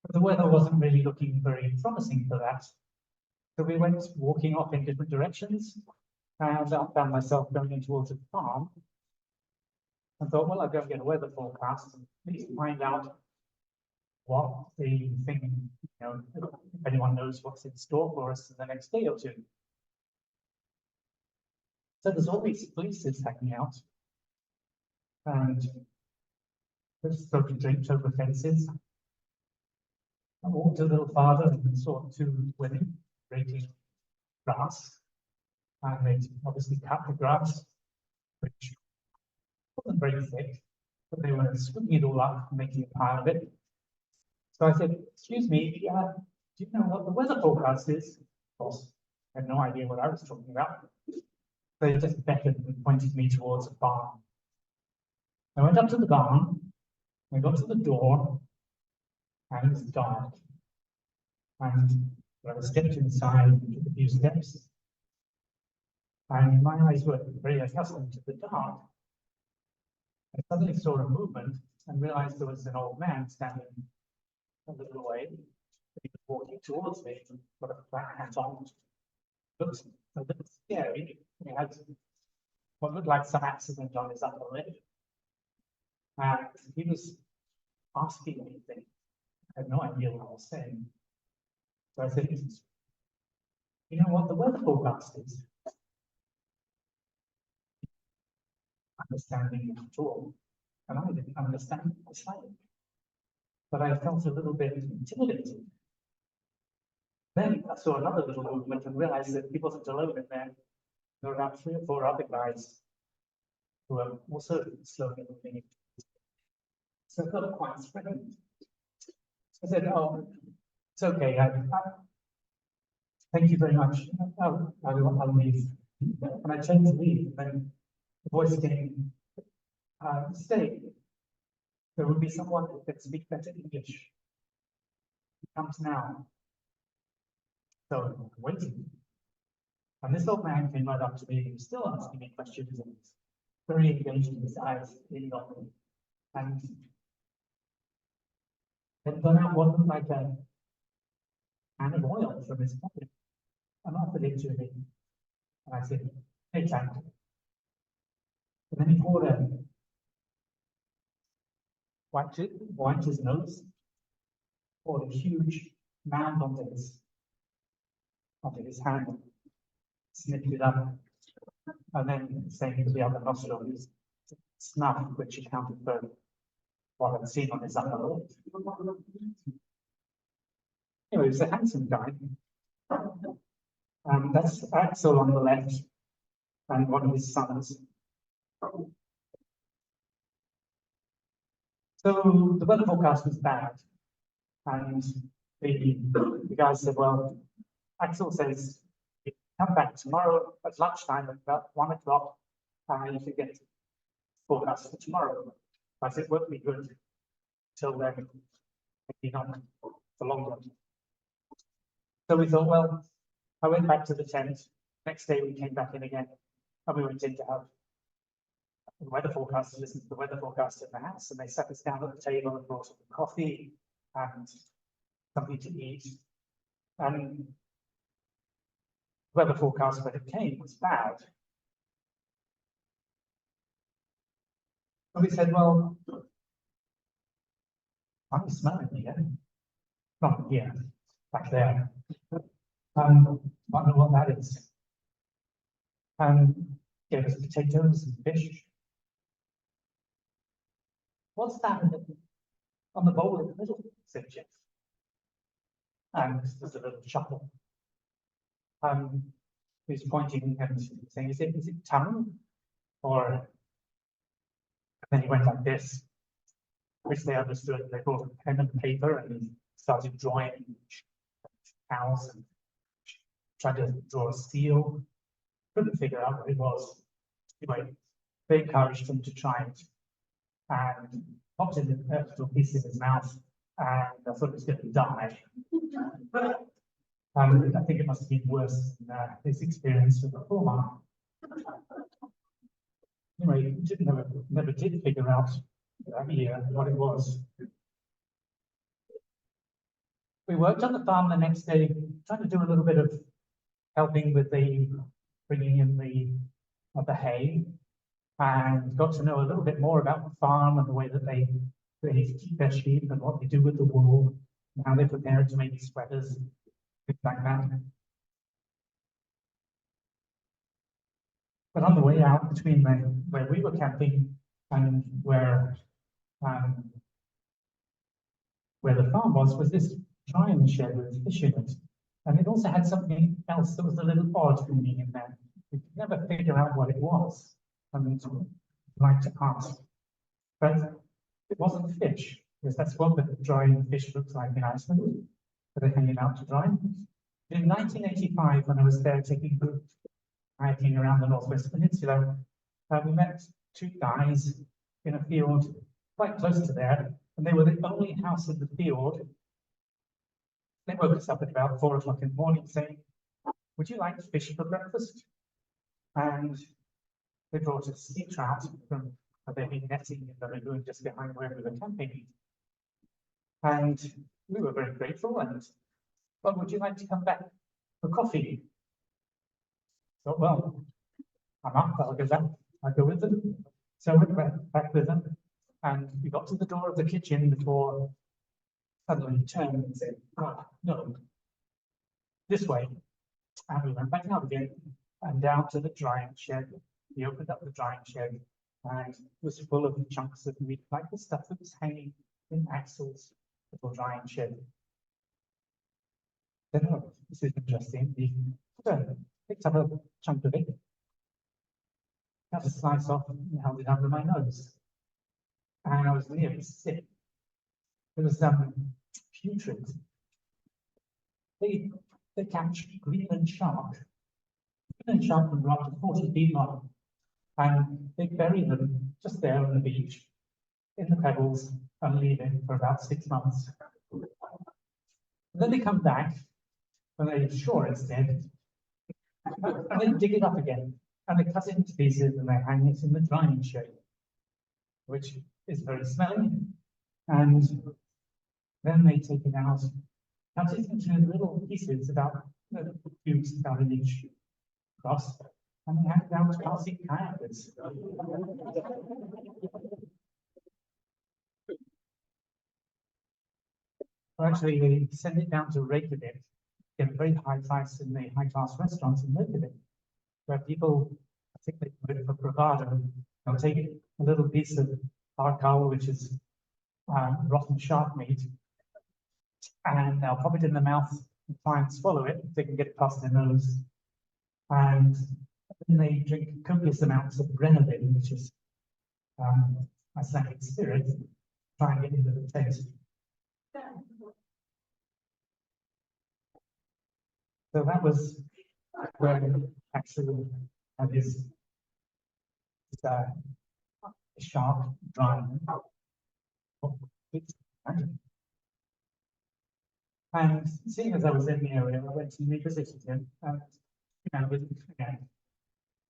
But the weather wasn't really looking very promising for that. So we went walking off in different directions, and I found myself going in towards a farm. I thought, well, I'll go and get a weather forecast and at least find out what the thing, if anyone knows what's in store for us in the next day or two. So there's all these fleeces hanging out, and there's broken draped over fences. I walked a little farther and saw two women raking grass, and they obviously cut the grass, which wasn't very thick, but they were scooping it all up and making a pile of it. So I said, excuse me, do you know what the weather forecast is? Of course, I had no idea what I was talking about. They just beckoned and pointed me towards a barn. I went up to the barn, I got to the door, and it was dark. And I stepped inside and took a few steps. And my eyes were very accustomed to the dark. I suddenly saw a movement and realized there was an old man standing a little away. He was walking towards me, got a flat hat on. Looked a little scary. He had what looked like some accident on his upper lip. And he was asking me things. I had no idea what I was saying. So I said, you know what the weather forecast is? Understanding it at all. And I didn't understand what I was saying. But I felt a little bit intimidated. Then I saw another little movement and realized that he wasn't alone in there. There were about 3 or 4 other guys who were also slowly moving. So I felt quite threatened. I said, oh, it's okay. Thank you very much. I'll leave. And I turned to leave, and the voice came, stay. There will be someone who can speak better English. He comes now. So I'm waiting. And this old man came right up to me. He was still asking me questions and very engaged in his eyes leaning on me. And then got out what looked like a can of oil from his pocket and offered it to me. And I said, hey, thank you. And then he poured wiped his nose, poured a huge mound onto his hand, sniffed it up, and then saying to the other nostril, he snuff, which accounted for what I'd seen on his upper lip. Anyway, he was a handsome guy. That's Axel on the left, and one of his sons. So the weather forecast was bad, and the guy said, well, Axel says, if you come back tomorrow at lunchtime at about 1 o'clock, you can get forecast for tomorrow. I said, it won't be good till then, maybe not for longer. So we thought, well, I went back to the tent. Next day we came back in again, and we went in to have the weather forecast, to listen to the weather forecast in the house, and they sat us down at the table and brought us coffee and something to eat. And weather forecast when it came was bad. And we said, well, I'm smelling here. Not here, back there. Wonder what that is. Gave us potatoes and fish. What's that on the bowl in the middle? Said Jeff. And there's a little chuckle. He's pointing and saying, is it tongue? Or, and then he went like this, which they understood. They brought a pen and paper and he started drawing cows and tried to draw a seal. Couldn't figure out what it was. Anyway, they encouraged him to try it and popped in a little piece in his mouth, and I thought it was going to die. I think it must have been worse than his experience with the former. Anyway, never did figure out that year what it was. We worked on the farm the next day, trying to do a little bit of helping with the bringing in the hay, and got to know a little bit more about the farm and the way that they keep their sheep and what they do with the wool, and how they prepare it to make sweaters, things like that. But on the way out between where we were camping and where the farm was this drying shed with fish in it. And it also had something else that was a little odd meaning in there. We could never figure out what it was. And we'd like to ask. But it wasn't fish, because that's what the drying fish looks like in Iceland. They're hanging out to dry. In 1985, when I was there taking a group hiking around the Northwest Peninsula, we met two guys in a field quite close to there, and they were the only house in the field. They woke us up at about 4 o'clock in the morning saying, would you like fish for breakfast? And they brought us sea trout from they'd been netting in the lagoon just behind where we were camping. And we were very grateful, and well, would you like to come back for coffee? So, well, I'm up, I'll go with them. So we went back with them, and we got to the door of the kitchen before suddenly he turned and said, oh, no, this way. And we went back out again and down to the drying shed. He opened up the drying shed, and it was full of chunks of meat, like the stuff that was hanging in Axel's little drying shed. Then, oh, this is interesting. He picked up a chunk of it, cut a slice off, and held it under my nose. And I was nearly sick. It was putrid. They catch Greenland shark. Greenland shark can grow up to 40 feet long. And they bury them just there on the beach, in the pebbles, and leave it for about 6 months. And then they come back, and they're sure it's dead. And they dig it up again, and they cut it into pieces, and they hang it in the drying shed, which is very smelly. And then they take it out, cut it into little pieces about cubes about an inch across, and they hand it out to passing kayakers. Well, actually, they send it down to Reykjavik, get a very high price in the high-class restaurants in Reykjavik, where people, I think they do it for bravado. They'll take a little piece of harkal, which is rotten shark meat, and they'll pop it in the mouth and try and swallow it if they can get it past their nose. And then they drink copious amounts of grenadine, which is Icelandic spirit, to try and get rid of the taste. So that was where actually had his shark drying. And seeing as I was in the area, I went to revisit him and with him again.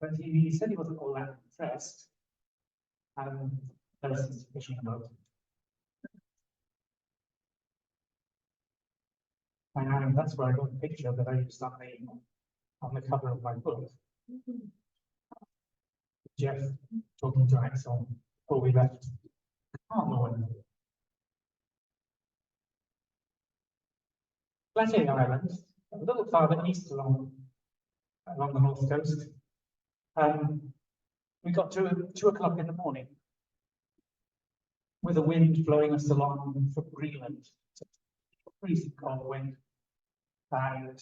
But he said he wasn't all that impressed. There's a fishing boat. And that's where I got the picture that I used on the cover of my book. Jeff talking to Axel before we left. Flathead Island, a little farther east along the north coast. We got to 2 o'clock in the morning with a wind blowing us along from Greenland. Freezing cold wind. And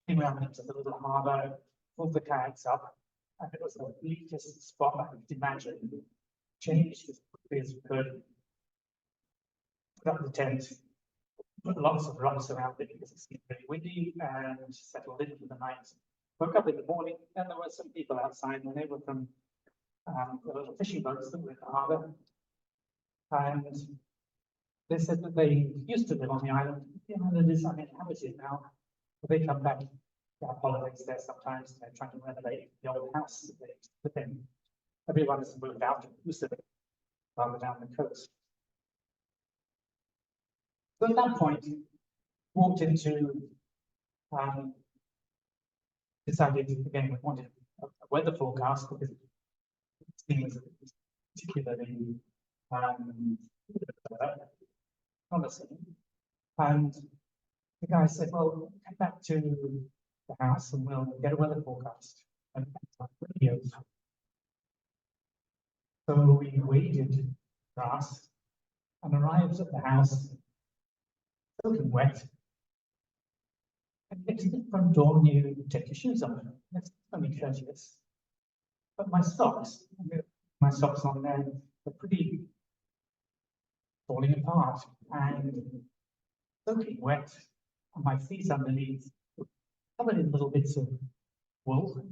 came around into the little harbour, pulled the kayaks up, and it was the bleakest spot I could imagine. Changed as quickly as we could. Put up the tent, put lots of rocks around it because it's very windy, and settled into the night. Woke up in the morning, and there were some people outside, and they were from the little fishing boats that were in the harbour. And they said that they used to live on the island. The island is uninhabited now. But they come back to have holidays there sometimes, and they're trying to renovate the old house that they live in. Everyone has moved out of Usa, rather down the coast. So at that point, walked into, decided again we wanted a weather forecast because it seems particularly promising. And the guy said, well, come back to the house and we'll get a weather forecast. And radios. So we waded grass and arrived at the house, soaking wet. And get to the front door and you take your shoes off. That's only courteous. But my socks on there are pretty falling apart and soaking wet, and my feet underneath covered in little bits of wool,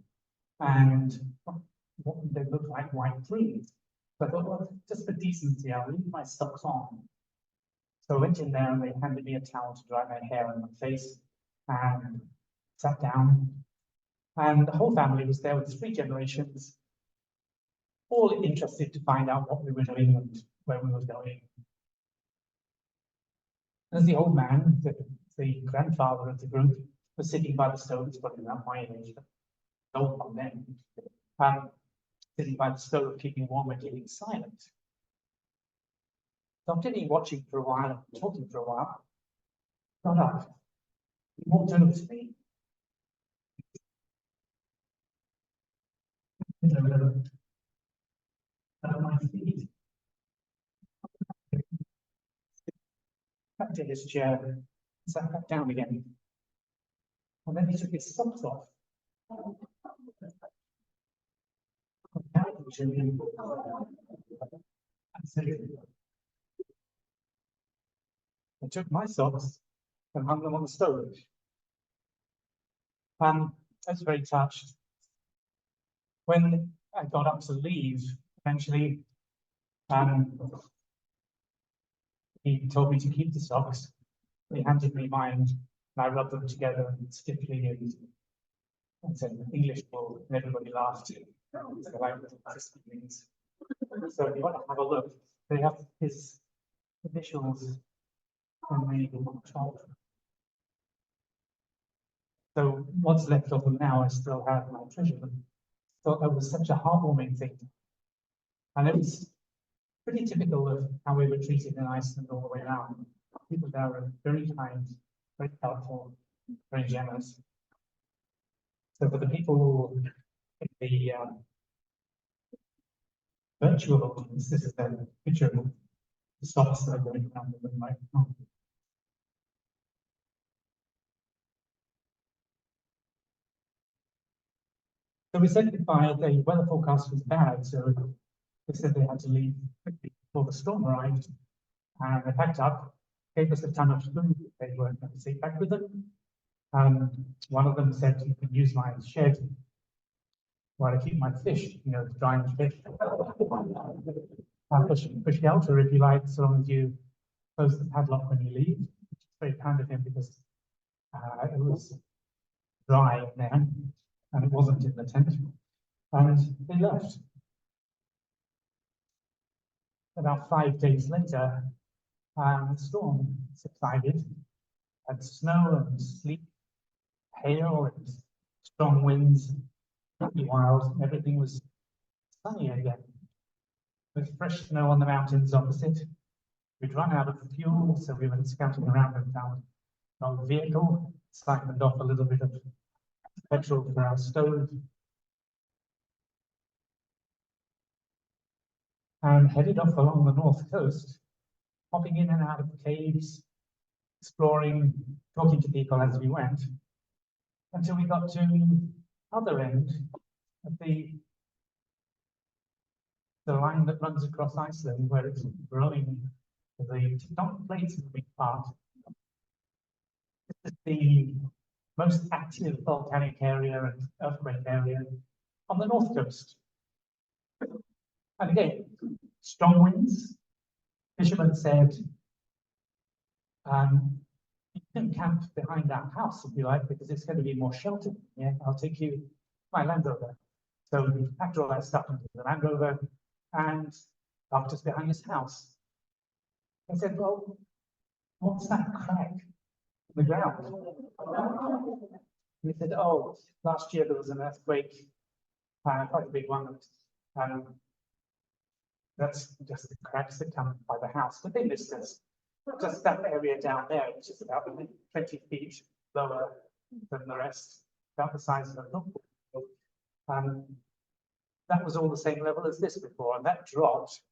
and what they look like white fleas. So I thought, well, just for decency, I'll leave my socks on. So I went in there and they handed me a towel to dry my hair and my face, and sat down. And the whole family was there with 3 generations, all interested to find out what we were doing and where we were going. As the old man, the grandfather of the group, was sitting by the stove, it's probably around my age, but old one then, sitting by the stove, keeping warm and keeping silent. So after watching for a while, and talking for a while, got up, he walked over to me. At my feet. Back to his chair, sat back down again. And then he took his socks off. I took my socks and hung them on the stove. I was very touched. When I got up to leave, eventually, he told me to keep the socks. He handed me mine, and I rubbed them together stiffly and said English wool, and everybody laughed. So I like this means. So if you want to have a look, they have his initials on the top. So what's left of them now, I still have, and I treasure them. Thought that was such a heartwarming thing. And it was pretty typical of how we were treated in Iceland all the way around. People there were very kind, very helpful, very generous. So for the people in the virtual audience, this is a picture of the socks that are going around the room right now. So we said goodbye. The weather forecast was bad, so they said they had to leave quickly before the storm arrived. And they packed up, gave us a ton of food they weren't going to take back with them. One of them said, you can use my shed while I keep my fish, drying fish. For shelter if you like, so long as you close the padlock when you leave. Which is very kind of him because it was dry in there and it wasn't in the tent. And they left. about 5 days later, the storm subsided, and snow and sleet, hail and strong winds, pretty wild. Everything was sunny again, with fresh snow on the mountains opposite. We'd run out of fuel, so we went scouting around and found an old vehicle, siphoned off a little bit of petrol for our stove, and headed off along the north coast, hopping in and out of caves, exploring, talking to people as we went, until we got to the other end of the line that runs across Iceland, where it's growing, the tectonic plates moving apart. This is the most active volcanic area and earthquake area on the north coast. And again, strong winds. Fishermen said, you can camp behind our house if you like, because it's going to be more sheltered. Yeah, I'll take you my Land Rover. So we packed all that stuff into the Land Rover and parked us behind his house. I said, well, what's that crack in the ground? And he said, oh, last year there was an earthquake, quite a big one. That's just the cracks that come by the house. But they missed us. Just that area down there, which is about 20 feet lower than the rest, about the size of a football. That was all the same level as this before, and that dropped.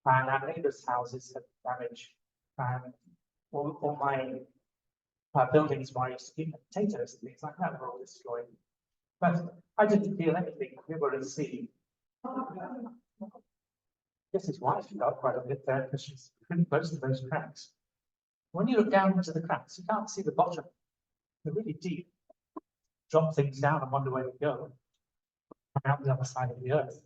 And our neighbours' houses had damage. All my buildings where I used to keep potatoes and things like that were all destroyed. But I didn't feel anything. We were at sea. This is why she got quite a bit there, because she's pretty close to those cracks. When you look down into the cracks, you can't see the bottom. They're really deep. Drop things down and wonder where they go. Come out the other side of the earth.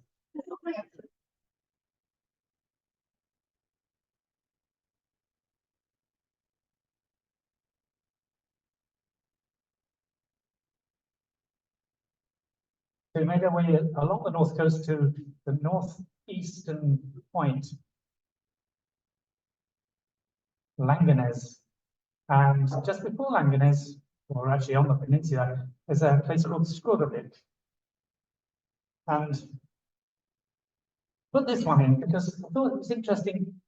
So we made our way along the north coast to the northeastern point, Langanese. And just before Langanese, or actually on the peninsula, there's a place called Skorevik. And put this one in because I thought it was interesting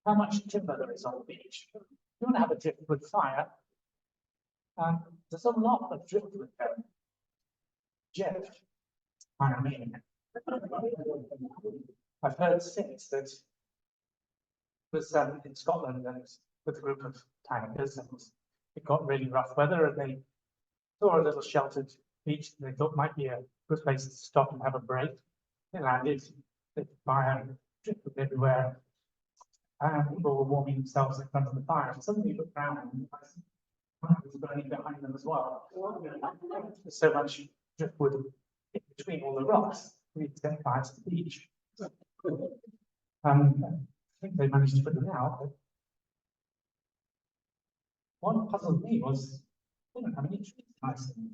how much timber there is on the beach. If you want to have a driftwood fire, there's a lot of driftwood there. Jeff, I mean, I've heard since that it was in Scotland and with a group of tankers, and it got really rough weather, and they saw a little sheltered beach that they thought might be a good place to stop and have a break. They landed, they fire, driftwood everywhere, and people were warming themselves in front of the fire. And suddenly you look around and fire was burning behind them as well. There's so much driftwood in between all the rocks, we set fire to the beach. I think they managed to put it out. But what puzzled me was they don't have any trees in Iceland.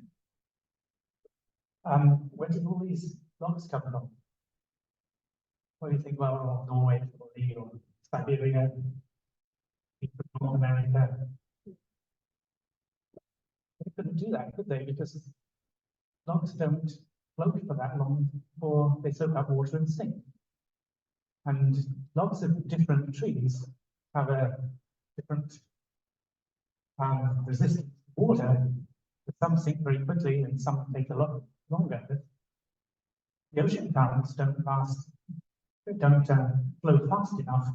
Where did all these logs come from? What do you think? Well, Norway, or Siberia, North America. They couldn't do that, could they? Because logs don't float for that long before they soak up water and sink. And lots of different trees have a different resistance to water. Some sink very quickly and some take a lot longer. But the ocean currents don't flow fast enough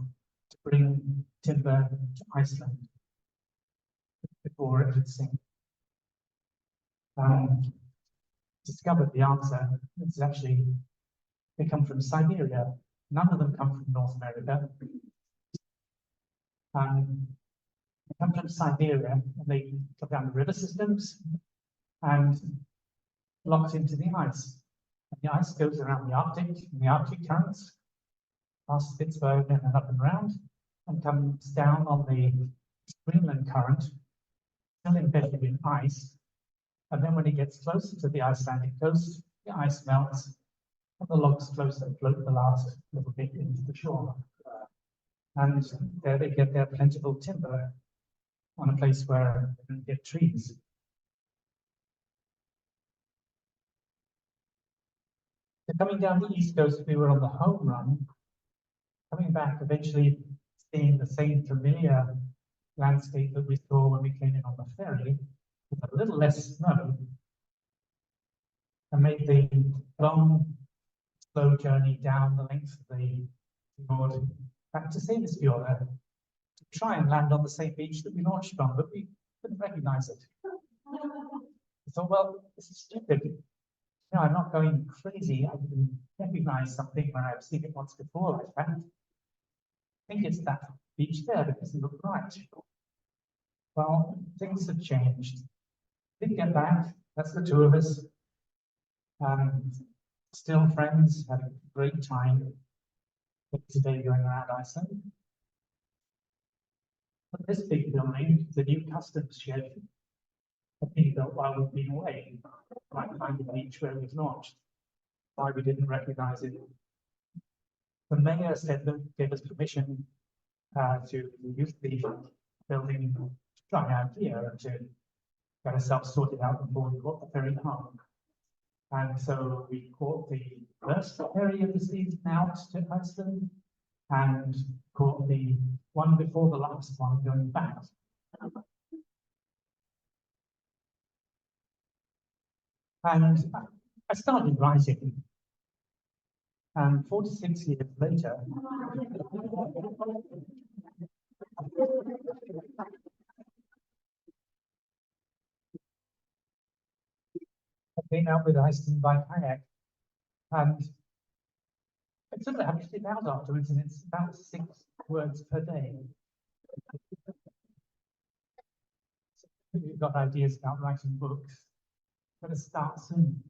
to bring timber to Iceland before it would sink. Discovered the answer. It's actually, they come from Siberia. None of them come from North America. They come from Siberia, and they come down the river systems and locked into the ice. And the ice goes around the Arctic, and the Arctic currents, past Spitsbergen and up and around, and comes down on the Greenland current, still embedded in ice. And then when it gets closer to the Icelandic coast, the ice melts, and the logs float the last little bit into the shore. And there they get their plentiful timber on a place where they don't get trees. So coming down the east coast, we were on the home run. Coming back, eventually seeing the same familiar landscape that we saw when we came in on the ferry, with a little less snow, and made the long, slow journey down the length of the fjord back to Seyðisfjord to try and land on the same beach that we launched from, but we couldn't recognize it. I thought, well, this is stupid. No, I'm not going crazy. I can recognize something when I've seen it once before like that. I think it's that beach there that doesn't look right. Well, things have changed. Didn't get back. That's the two of us. Still friends, had a great time today going around Iceland. But this big building, the new customs shed, I think built while we've been away, right behind the beach where it was launched. Why we didn't recognize it. The mayor said that gave us permission to use the building to try out here and to get ourselves sorted out before we got the ferry home. And so we caught the first ferry of the season out to Iceland and caught the one before the last one going back. And I started writing. And 46 years later, I've been out with Iceland by kayak. And I sort of averaged it out afterwards, and it's about 6 words per day. So if you've got ideas about writing books, better start soon.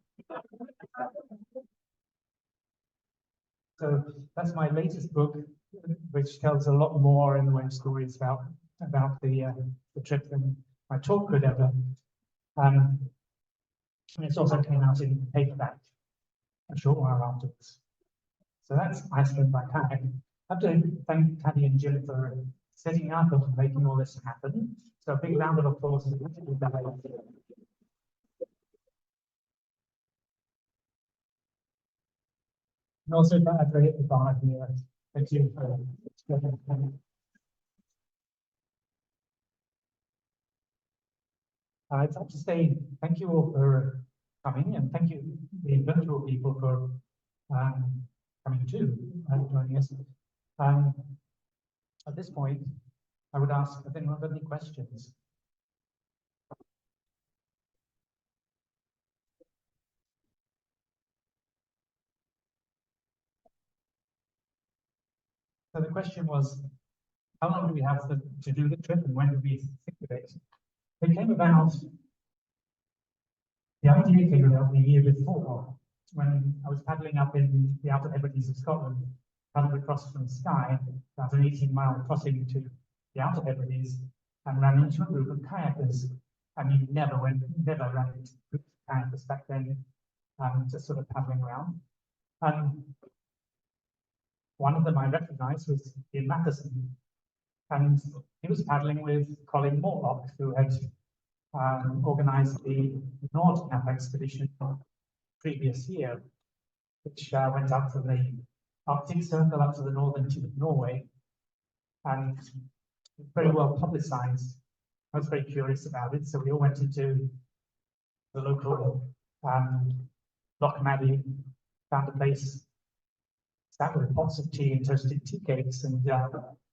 So that's my latest book, which tells a lot more in the way of stories about the trip than my talk could ever. And it's also came out in paperback a short while afterwards. So that's Iceland by Kayak. I have to thank Taddy and Jill for setting up and making all this happen. So a big round of applause. And also to Andre at the bar here. Thank you for I'd like to say thank you all for coming, and thank you the virtual people for coming too and joining us. At this point, I would ask if anyone has any questions. So the question was, how long do we have to do the trip, and when do we think of it? It came about, the idea came about the year before, when I was paddling up in the Outer Hebrides of Scotland, paddled across from Skye, about an 18-mile crossing to the Outer Hebrides, and ran into a group of kayakers. And you never ran into groups of kayakers back then, just sort of paddling around. One of them I recognized was Ian Matheson, and he was paddling with Colin Morlock, who had organized the Nordkapp expedition previous year, which went up from the Arctic Circle up to the northern tip of Norway, and very well publicized. I was very curious about it, so we all went into the local Loch Maddie, found a place, sat with pots of tea and toasted tea cakes, and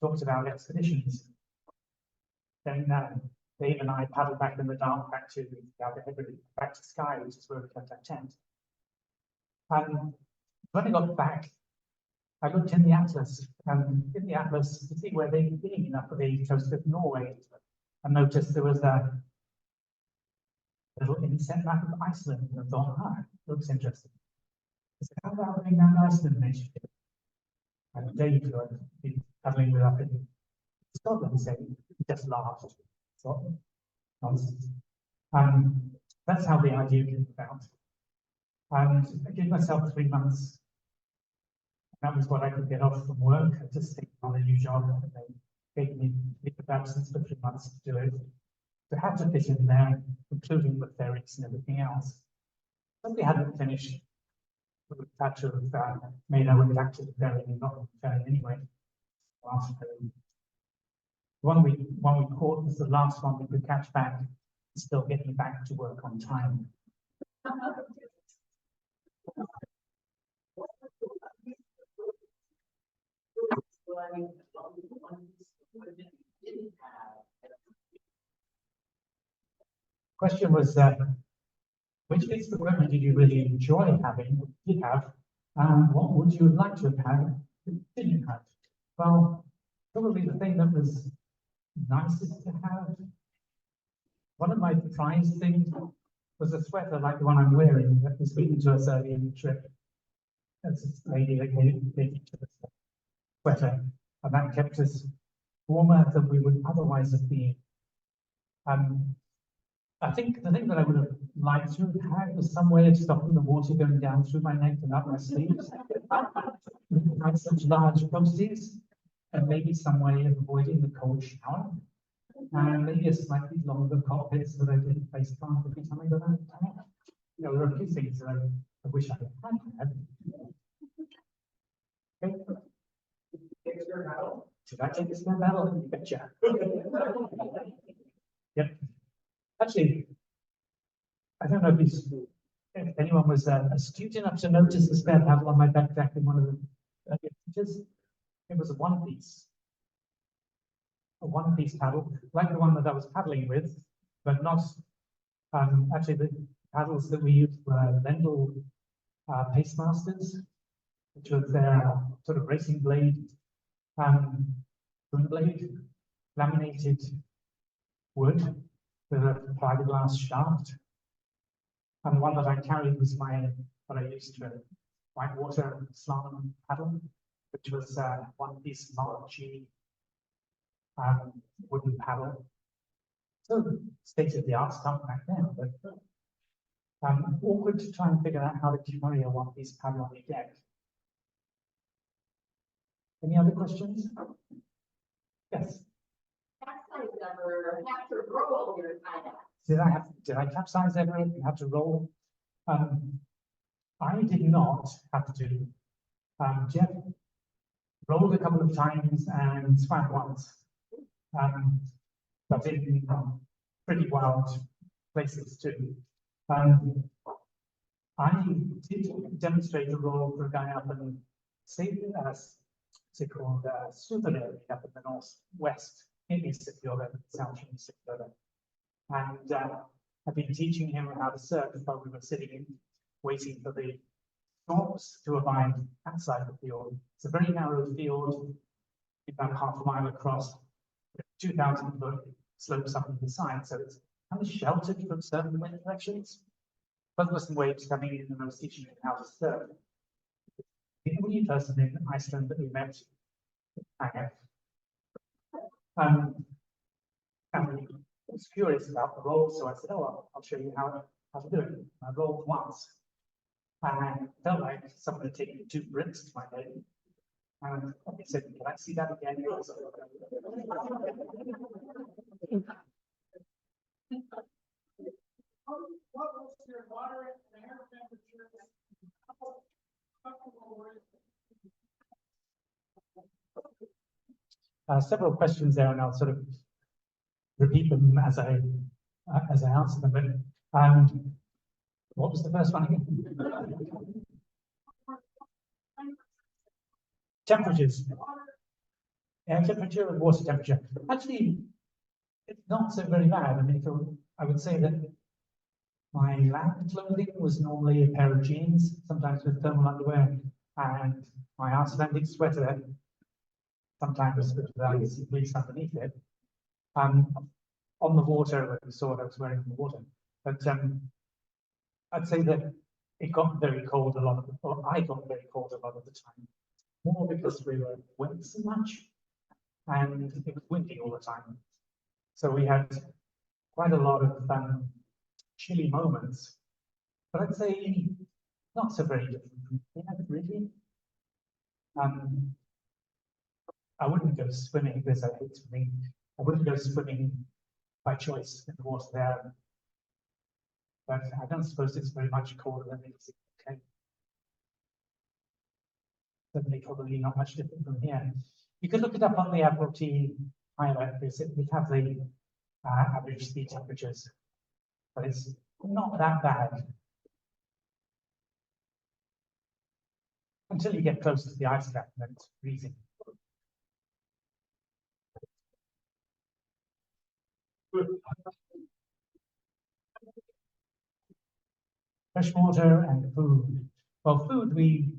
talked about expeditions. Then Dave and I paddled back in the dark back to back to Skye, which is where we kept our tent. When I got back, I looked in the atlas, and in the atlas to see where they'd been up the coast of Norway, and noticed there was a little inset map of Iceland, and I thought, looks interesting. I said, how about going down Iceland next year? And Dave, who I'd been paddling with up in Scotland, said, he just laughed. So, nonsense. That's how the idea came about. And I gave myself 3 months That was what I could get off from work, I just take on a new job, and they gave me leave of absence for 3 months to do it. To have to fit in there, including the ferries and everything else. Somebody hadn't finished, we would have to have made our way back to the ferry and not the ferry anyway. Last ferry. One we caught was the last one we could catch back, still getting back to work on time. Question was, which bits of equipment did you really enjoy having, did have, and what would you like to have had that you didn't have? Well, probably the thing that was nicest to have. One of my prized things was a sweater like the one I'm wearing that was given to us earlier in the trip. That's this lady that gave it to us, a sweater, and that kept us warmer than we would otherwise have been. I think the thing that I would have liked to have had was some way of stopping the water going down through my neck and up my sleeves. Had such large quantities, and maybe some way of avoiding the cold shower. And maybe a slightly longer cockpit so that I didn't face plant every time I got out of town. You know, there are a few things that I wish I had had. Okay. Did I take a spare battle? You betcha. Yep. Actually, I don't know if anyone was astute enough to notice the spare paddle on my backpack in one of the earlier pictures. It was a one-piece paddle, like the one that I was paddling with, but not actually the paddles that we used were Lendl Pacemasters, which was their sort of racing blade, twin blade, laminated wood with a fiberglass shaft. And the one that I carried was what I used to whitewater slalom paddle, which was one-piece Marchi wooden paddle. So state-of-the-art stuff back then, but awkward to try and figure out how to carry a one-piece paddle on your deck. Any other questions? Yes. Did I capsize ever? Have to roll? I did not have to. Jeff rolled a couple of times and swam once. But in pretty wild places too. I did demonstrate a roll for a guy up in Suðurey up in the northwest, in East Fjordan, south from East Fjordan. And I've been teaching him how to surf while we were sitting in, waiting for the storms to arrive outside the field. It's a very narrow field, about half a mile across, 2,000-foot slopes up the side, so it's kind of sheltered from certain wind directions. But there were some waves coming in, and I was teaching him how to surf. The only person in Iceland that we met, Kayak, and I was curious about the roll, so I said, "Oh, I'll show you how to do it." I rolled once, and I felt like someone had taken 2 bricks to my head. And I said, "Can I see that again?" What was your water and air temperature? Several questions there, and I'll sort of repeat them as I answer them. But what was the first one again? Temperatures. Air temperature and water temperature. Actually, it's not so very bad. I mean, I would say that my land clothing was normally a pair of jeans, sometimes with thermal underwear, and my Icelandic sweater, sometimes with a fleece underneath it. On the water, when we saw what I was wearing on the water. But I'd say that it got very cold a lot of or I got very cold a lot of the time. More because we were wet so much, and it was windy all the time. So we had quite a lot of chilly moments, but I'd say not so very different from here, really. I wouldn't go swimming because I hate swimming. I wouldn't go swimming by choice in the water there. But I don't suppose it's very much colder than it's okay. Certainly, probably not much different from here. You could look it up on the Admiralty pilot. We have the average sea temperatures, but it's not that bad. Until you get close to the ice cap, and then it's freezing. Fresh water and food. Well, food, we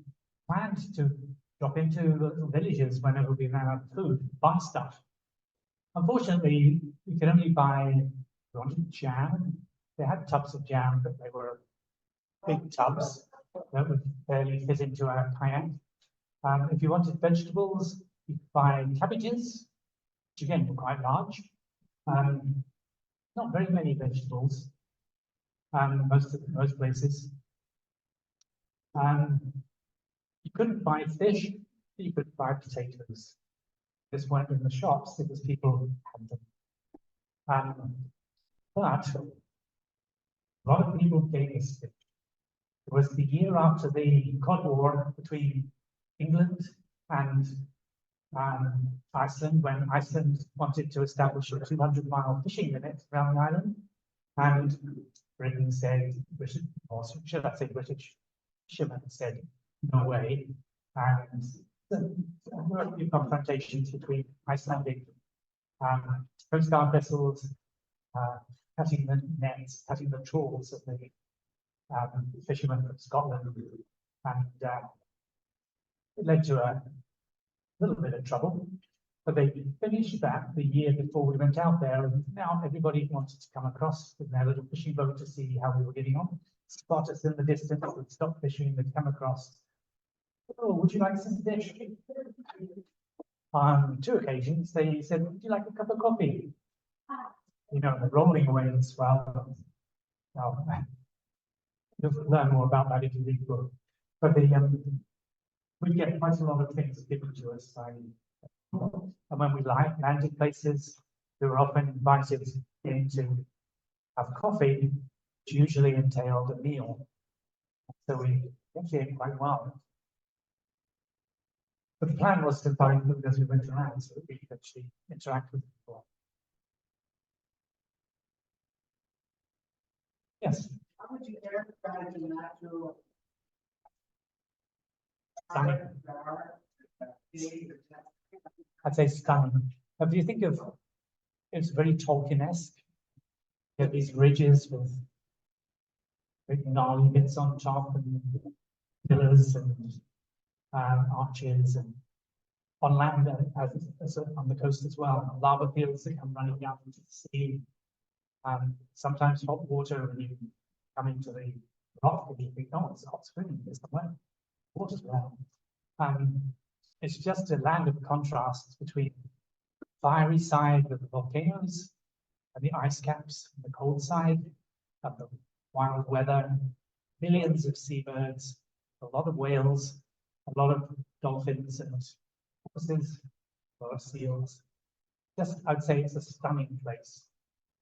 planned to drop into little villages whenever we ran out of food, buy stuff. Unfortunately, we could only buy, we wanted jam. They had tubs of jam, but they were big tubs that would barely fit into our kayak. If you wanted vegetables, you could buy cabbages, which again were quite large. Not very many vegetables, most places. You couldn't buy fish, but you could buy potatoes. This weren't in the shops because people had them. But a lot of people gave us fish. It was the year after the Cod War between England and Iceland, when Iceland wanted to establish a 200-mile fishing limit around the island. And Britain said, or should I say British fishermen said, no way. And there were a few confrontations between Icelandic Coast Guard vessels, cutting the nets, cutting the trawls of the fishermen from Scotland. And it led to a little bit of trouble. But they finished that the year before we went out there, and now everybody wanted to come across with their little fishing boat to see how we were getting on. Spot us in the distance, would stop fishing, they'd come across. Oh, would you like some fish? On 2 occasions, they said, would you like a cup of coffee? You know, they're rolling away in the swell. Well, you'll learn more about that if you read the book. But we get quite a lot of things given to us by. And when we landed places, we were often invited in to have coffee, which usually entailed a meal. So we actually ate quite well. But the plan was to buy food as we went around so that we could actually interact with people. Yes. How would you characterize the natural? Stunning. I'd say stunning. If you think of, it's very Tolkien-esque. You have these ridges with big gnarly bits on top and pillars and arches, and on land as on the coast as well, lava fields that come running down into the sea. Sometimes hot water when you come into the rock and you think, oh, it's hot spring, it's the way. Water's warm. It's just a land of contrasts between the fiery side of the volcanoes and the ice caps, and the cold side of the wild weather, millions of seabirds, a lot of whales, a lot of dolphins and horses, a lot of seals. Just, I'd say it's a stunning place.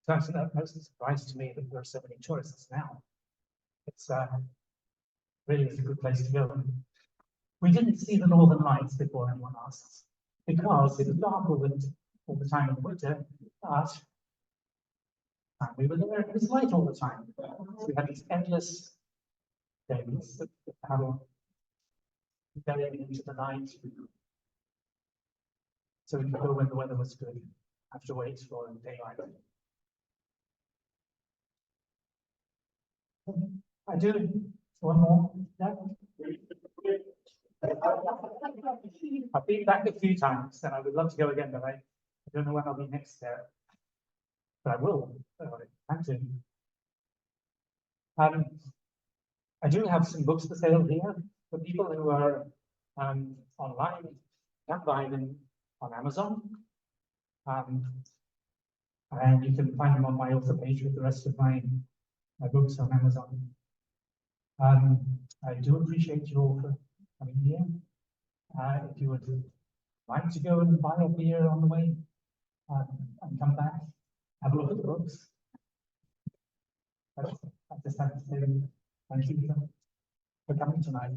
So actually, that most surprised to me that there are so many tourists now. It's really is a good place to go. We didn't see the Northern Lights before anyone asks, because it was dark all the time in the winter, but we were there, it was light all the time. So we had these endless days that have going into the night. So we could go when the weather was good, have to wait for daylight. I do one more. Yeah. I've been back a few times and I would love to go again, but I don't know when I'll be next there. But I will. I plan to. I do have some books for sale here for people who are online. You can buy them on Amazon. And you can find them on my author page with the rest of my books on Amazon. I do appreciate you all for coming here. If you would like to go and buy a beer on the way, and come back, have a look at the books. I just have to say thank you for coming tonight.